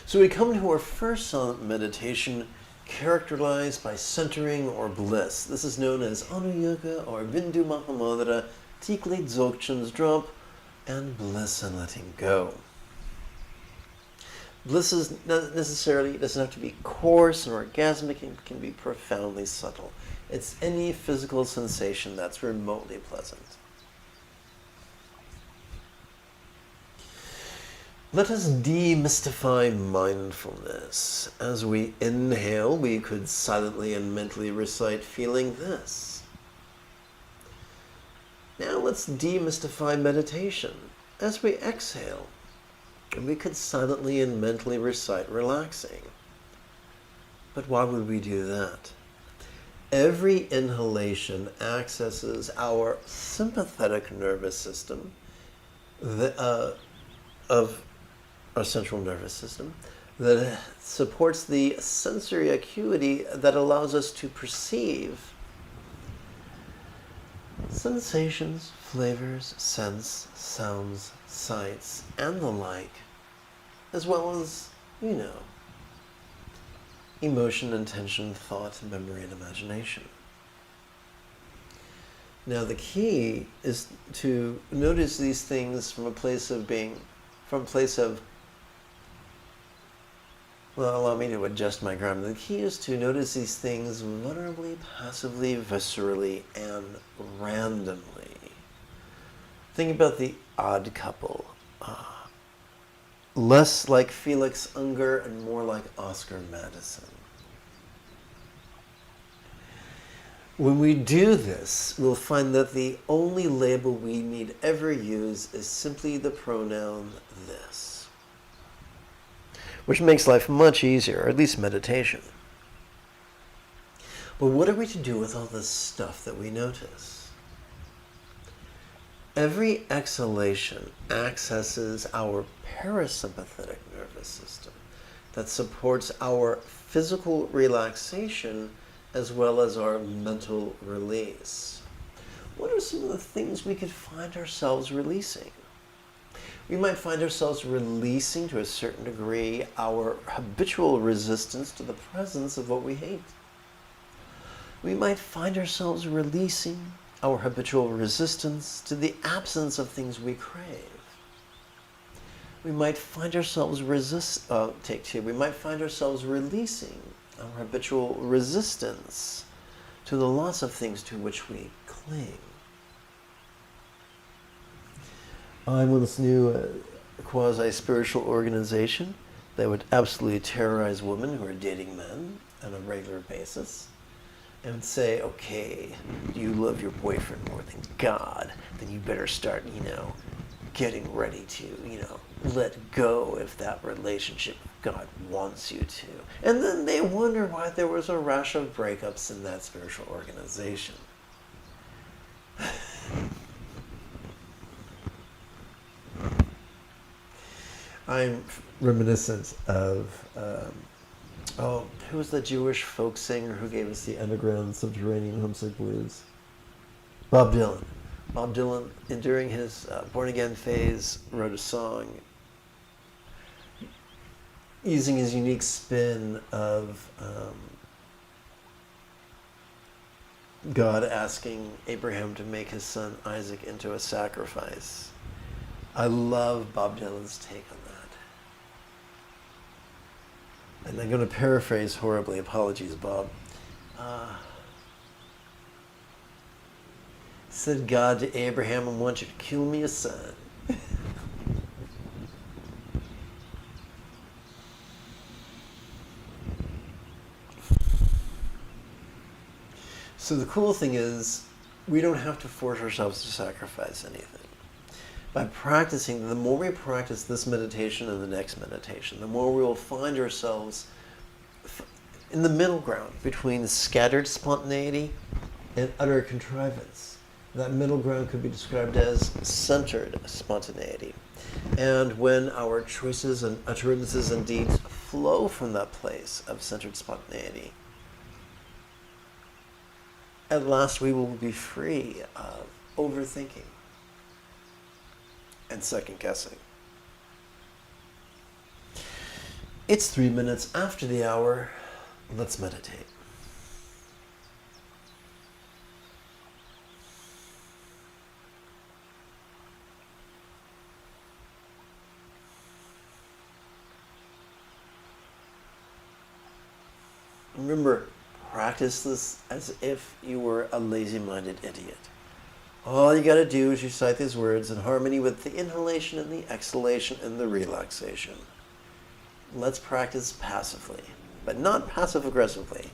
So we come to our first silent meditation, characterized by centering or bliss. This is known as Anuyaka or Bindu Mahamudra, Tikli Dzogchen's drop, and bliss and letting go. Bliss is not necessarily, it doesn't have to be coarse and orgasmic, it can be profoundly subtle. It's any physical sensation that's remotely pleasant. Let us demystify mindfulness. As we inhale, we could silently and mentally recite feeling this. Now let's demystify meditation. As we exhale, we could silently and mentally recite relaxing. But why would we do that? Every inhalation accesses our sympathetic nervous system, of our central nervous system, that supports the sensory acuity that allows us to perceive sensations, flavors, scents, sounds, sights, and the like, as well as, emotion, intention, thought, memory, and imagination. Now the key is to notice these things from a place of allow me to adjust my grammar. The key is to notice these things vulnerably, passively, viscerally, and randomly. Think about The Odd Couple. Less like Felix Unger and more like Oscar Madison. When we do this, we'll find that the only label we need ever use is simply the pronoun this, which makes life much easier, or at least meditation. But what are we to do with all this stuff that we notice? Every exhalation accesses our parasympathetic nervous system that supports our physical relaxation as well as our mental release. What are some of the things we could find ourselves releasing? We might find ourselves releasing to a certain degree our habitual resistance to the presence of what we hate. We might find ourselves releasing our habitual resistance to the absence of things we crave. We might find ourselves we might find ourselves releasing our habitual resistance to the loss of things to which we cling. I once knew a quasi-spiritual organization that would absolutely terrorize women who are dating men on a regular basis and say, okay, you love your boyfriend more than God, then you better start, getting ready to, let go of that relationship God wants you to. And then they wonder why there was a rash of breakups in that spiritual organization. I'm reminiscent of, who was the Jewish folk singer who gave us the underground subterranean homesick blues? Bob Dylan. Bob Dylan, during his born-again phase, wrote a song using his unique spin of God asking Abraham to make his son Isaac into a sacrifice. I love Bob Dylan's take on that. And I'm going to paraphrase horribly. Apologies, Bob. Said God to Abraham, I want you to kill me a son. So the cool thing is, we don't have to force ourselves to sacrifice anything. By practicing, the more we practice this meditation and the next meditation, the more we will find ourselves in the middle ground between scattered spontaneity and utter contrivance. That middle ground could be described as centered spontaneity. And when our choices and utterances and deeds flow from that place of centered spontaneity, at last we will be free of overthinking and second guessing. It's 3 minutes after the hour. Let's meditate. Remember, practice this as if you were a lazy-minded idiot. All you got to do is recite these words in harmony with the inhalation and the exhalation and the relaxation. Let's practice passively, but not passive-aggressively.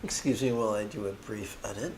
Excuse me while I do a brief edit.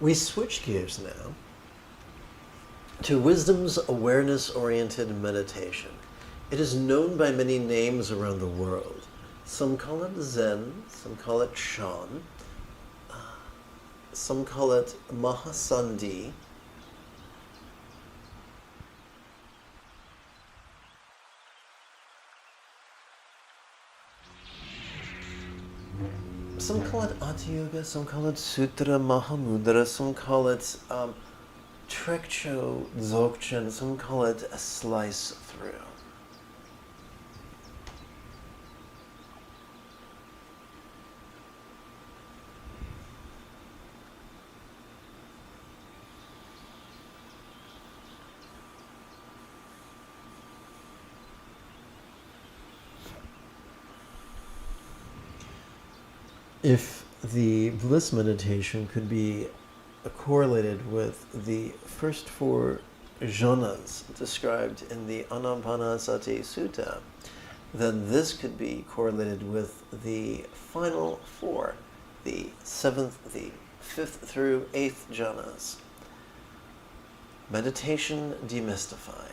We switch gears now to wisdom's awareness-oriented meditation. It is known by many names around the world. Some call it Zen, some call it Shan, some call it Mahasandhi, some call it Hatha Yoga, some call it Sutra Mahamudra, some call it Trekcho Dzogchen, some call it a slice through. If the bliss meditation could be correlated with the first 4 jhanas described in the Anapanasati Sutta, then this could be correlated with the final 4, the 7th, the 5th through 8th jhanas. Meditation demystified.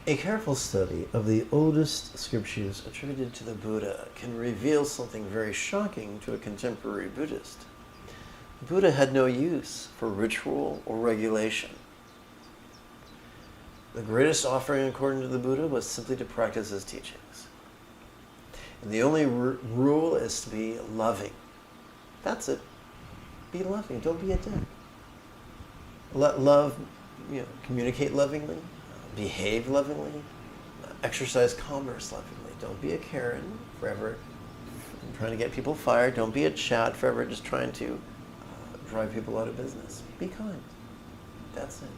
A careful study of the oldest scriptures attributed to the Buddha can reveal something very shocking to a contemporary Buddhist. The Buddha had no use for ritual or regulation. The greatest offering, according to the Buddha, was simply to practice his teachings. And the only rule is to be loving. That's it. Be loving. Don't be a dick. Let love, communicate lovingly. Behave lovingly, exercise commerce lovingly. Don't be a Karen forever trying to get people fired. Don't be a Chad forever just trying to drive people out of business. Be kind. That's it.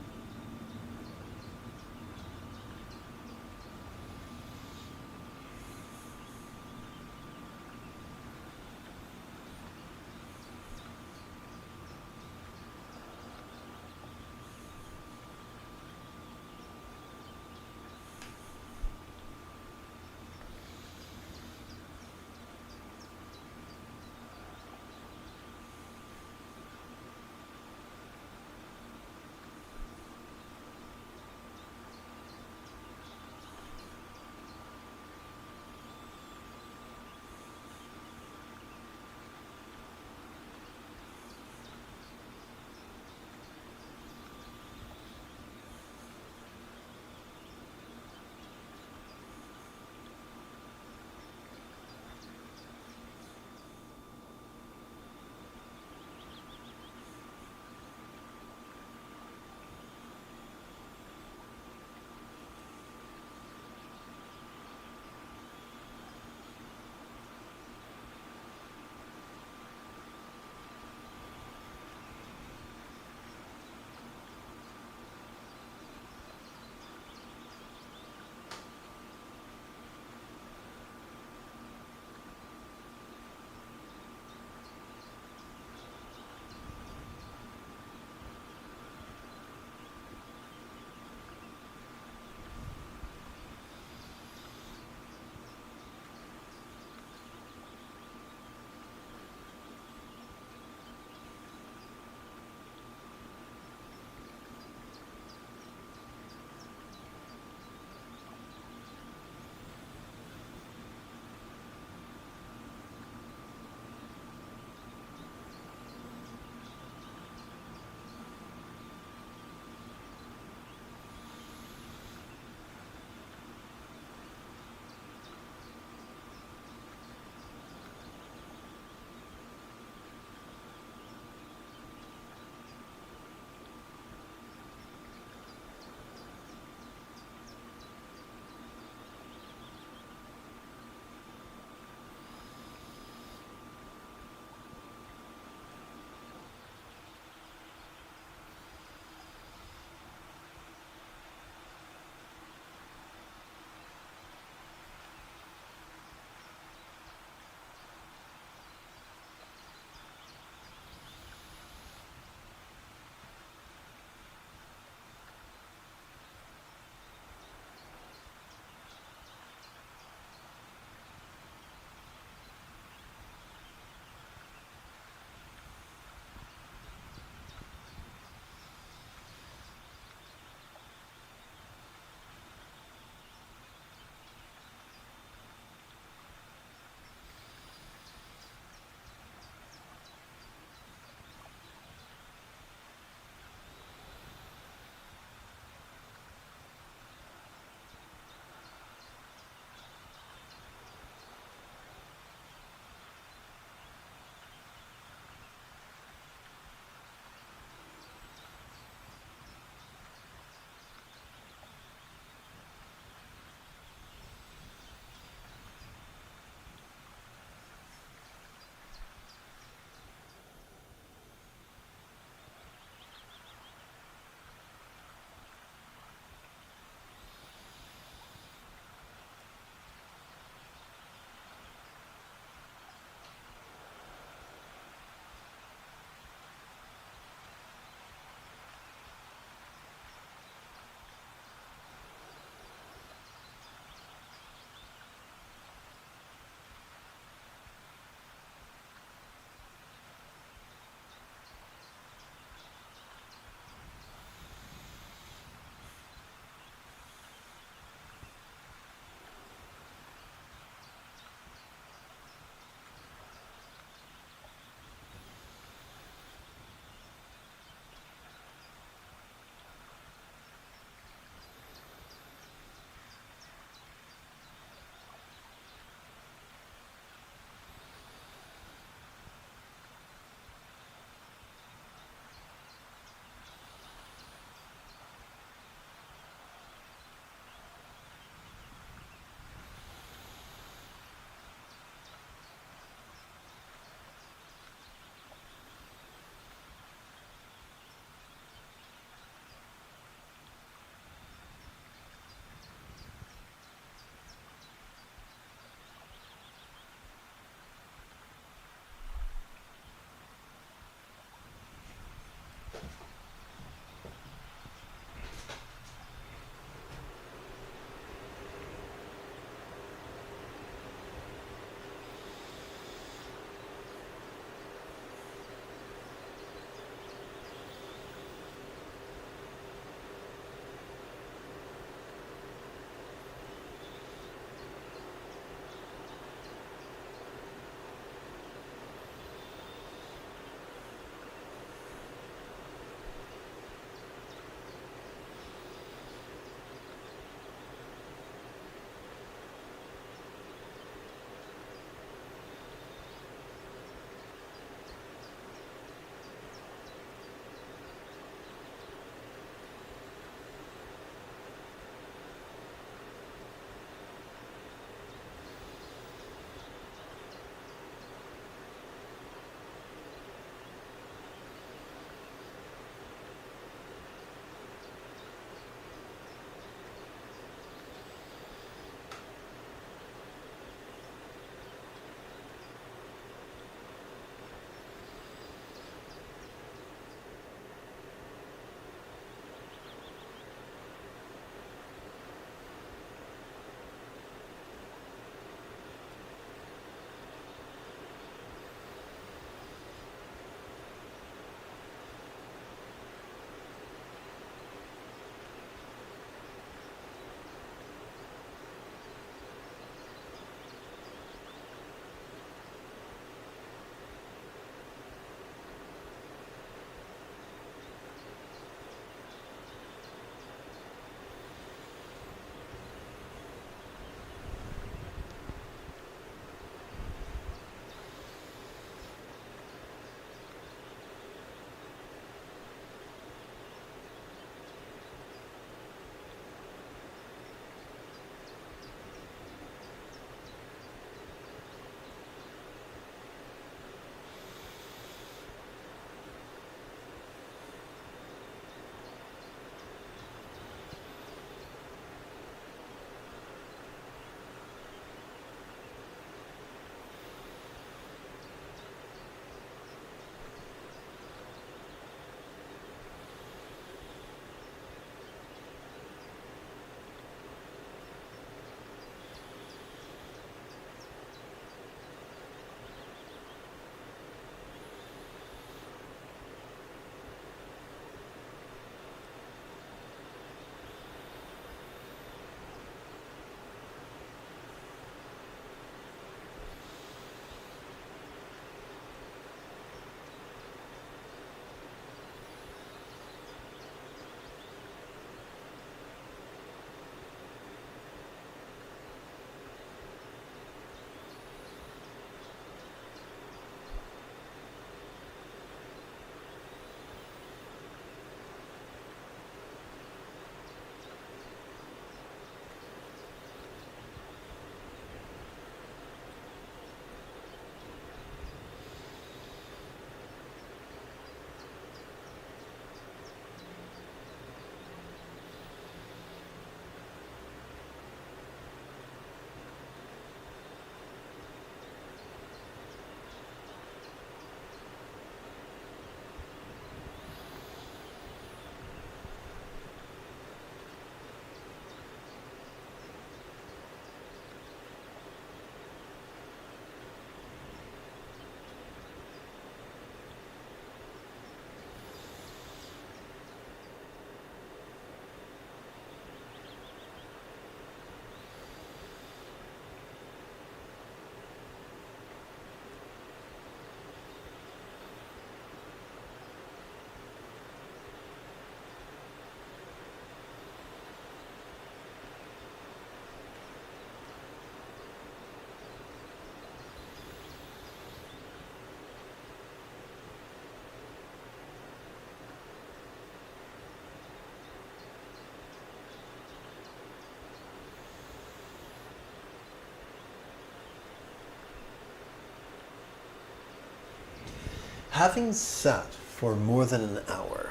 Having sat for more than an hour,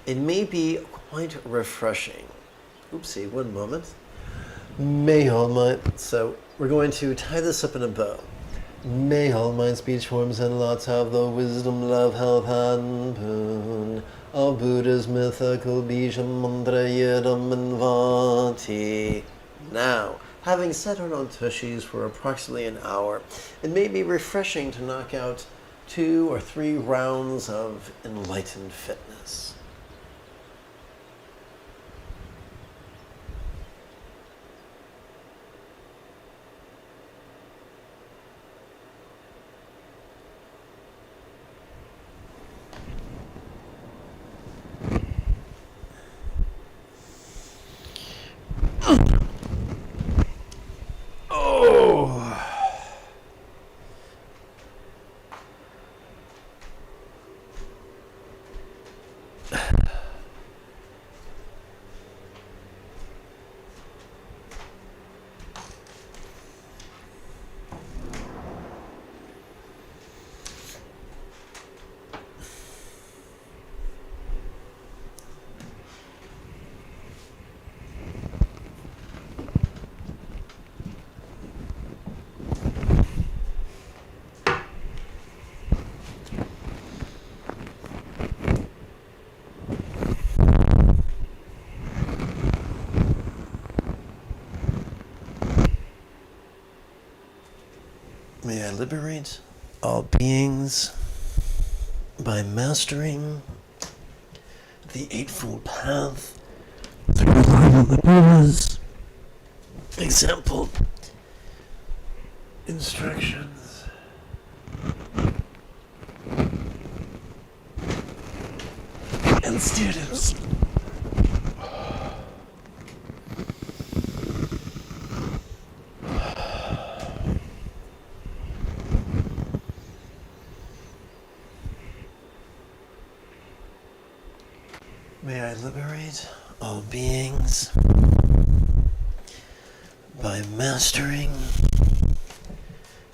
it may be quite refreshing. Oopsie, one moment. May all my... So, we're going to tie this up in a bow. May all my speech forms and lots have the wisdom, love, health, and boon of Buddha's mythical Bijam Mantra Yedam and Vati. Now, having sat on tushis for approximately an hour, it may be refreshing to knock out 2 or 3 rounds of enlightened fitness. May I liberate all beings by mastering the Eightfold Path through the Buddha's example, instructions, and students. May I liberate all beings by mastering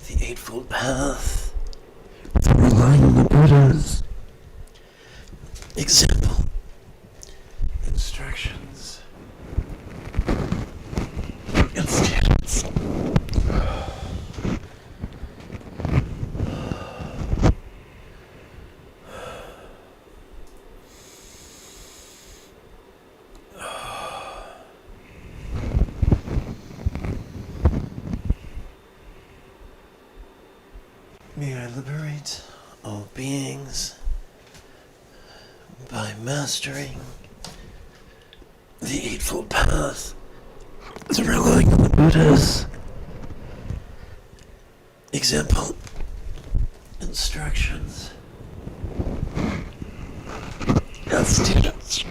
the Eightfold Path through relying on the Buddha's example, instructions, and students. May I liberate all beings by mastering the Eightfold Path through relying on the Buddha's example, instructions, and students.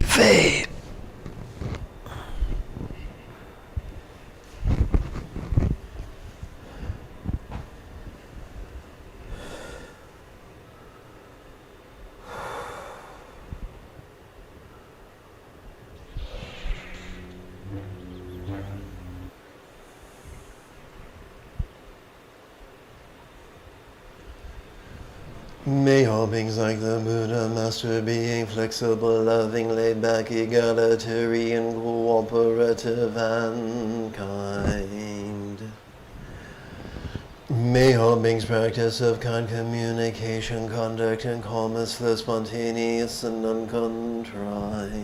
Fade. May all beings like the Buddha, Master being flexible, loving, laid back, egalitarian, cooperative, and kind. May all beings practice of kind communication, conduct, and calmness, flow spontaneous and uncontrived.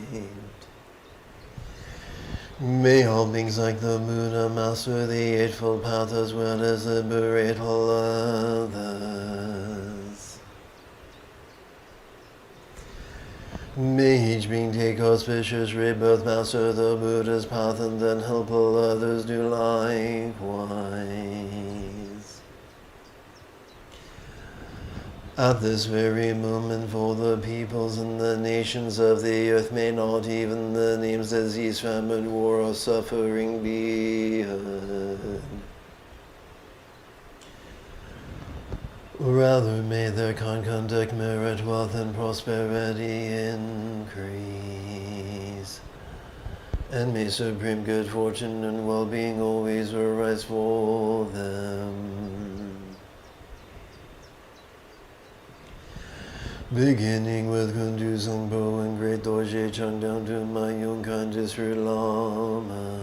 May all beings like the Buddha master the Eightfold Path as well as liberate all others. May each being take auspicious rebirth, master the Buddha's path, and then help all others do likewise. At this very moment, for the peoples and the nations of the earth may not even the names disease, famine, war, or suffering be heard. Rather may their kind conduct merit wealth and prosperity increase, and may supreme good fortune and well-being always arise for them. Beginning with Kundu Sangpo and Great Dorje Chang down to my young Kandis Lama.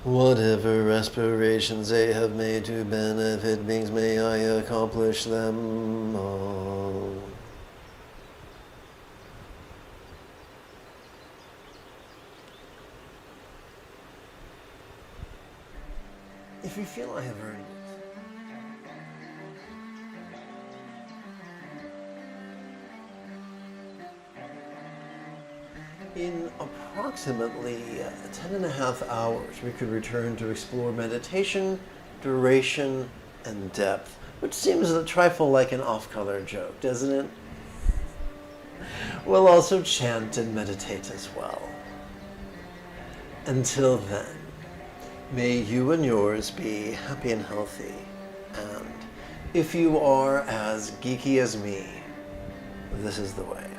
Whatever aspirations they have made to benefit beings, may I accomplish them all. If you feel I have earned it, in approximately 10.5 hours, we could return to explore meditation, duration, and depth, which seems a trifle like an off-color joke, doesn't it? We'll also chant and meditate as well. Until then, may you and yours be happy and healthy, and if you are as geeky as me, this is the way.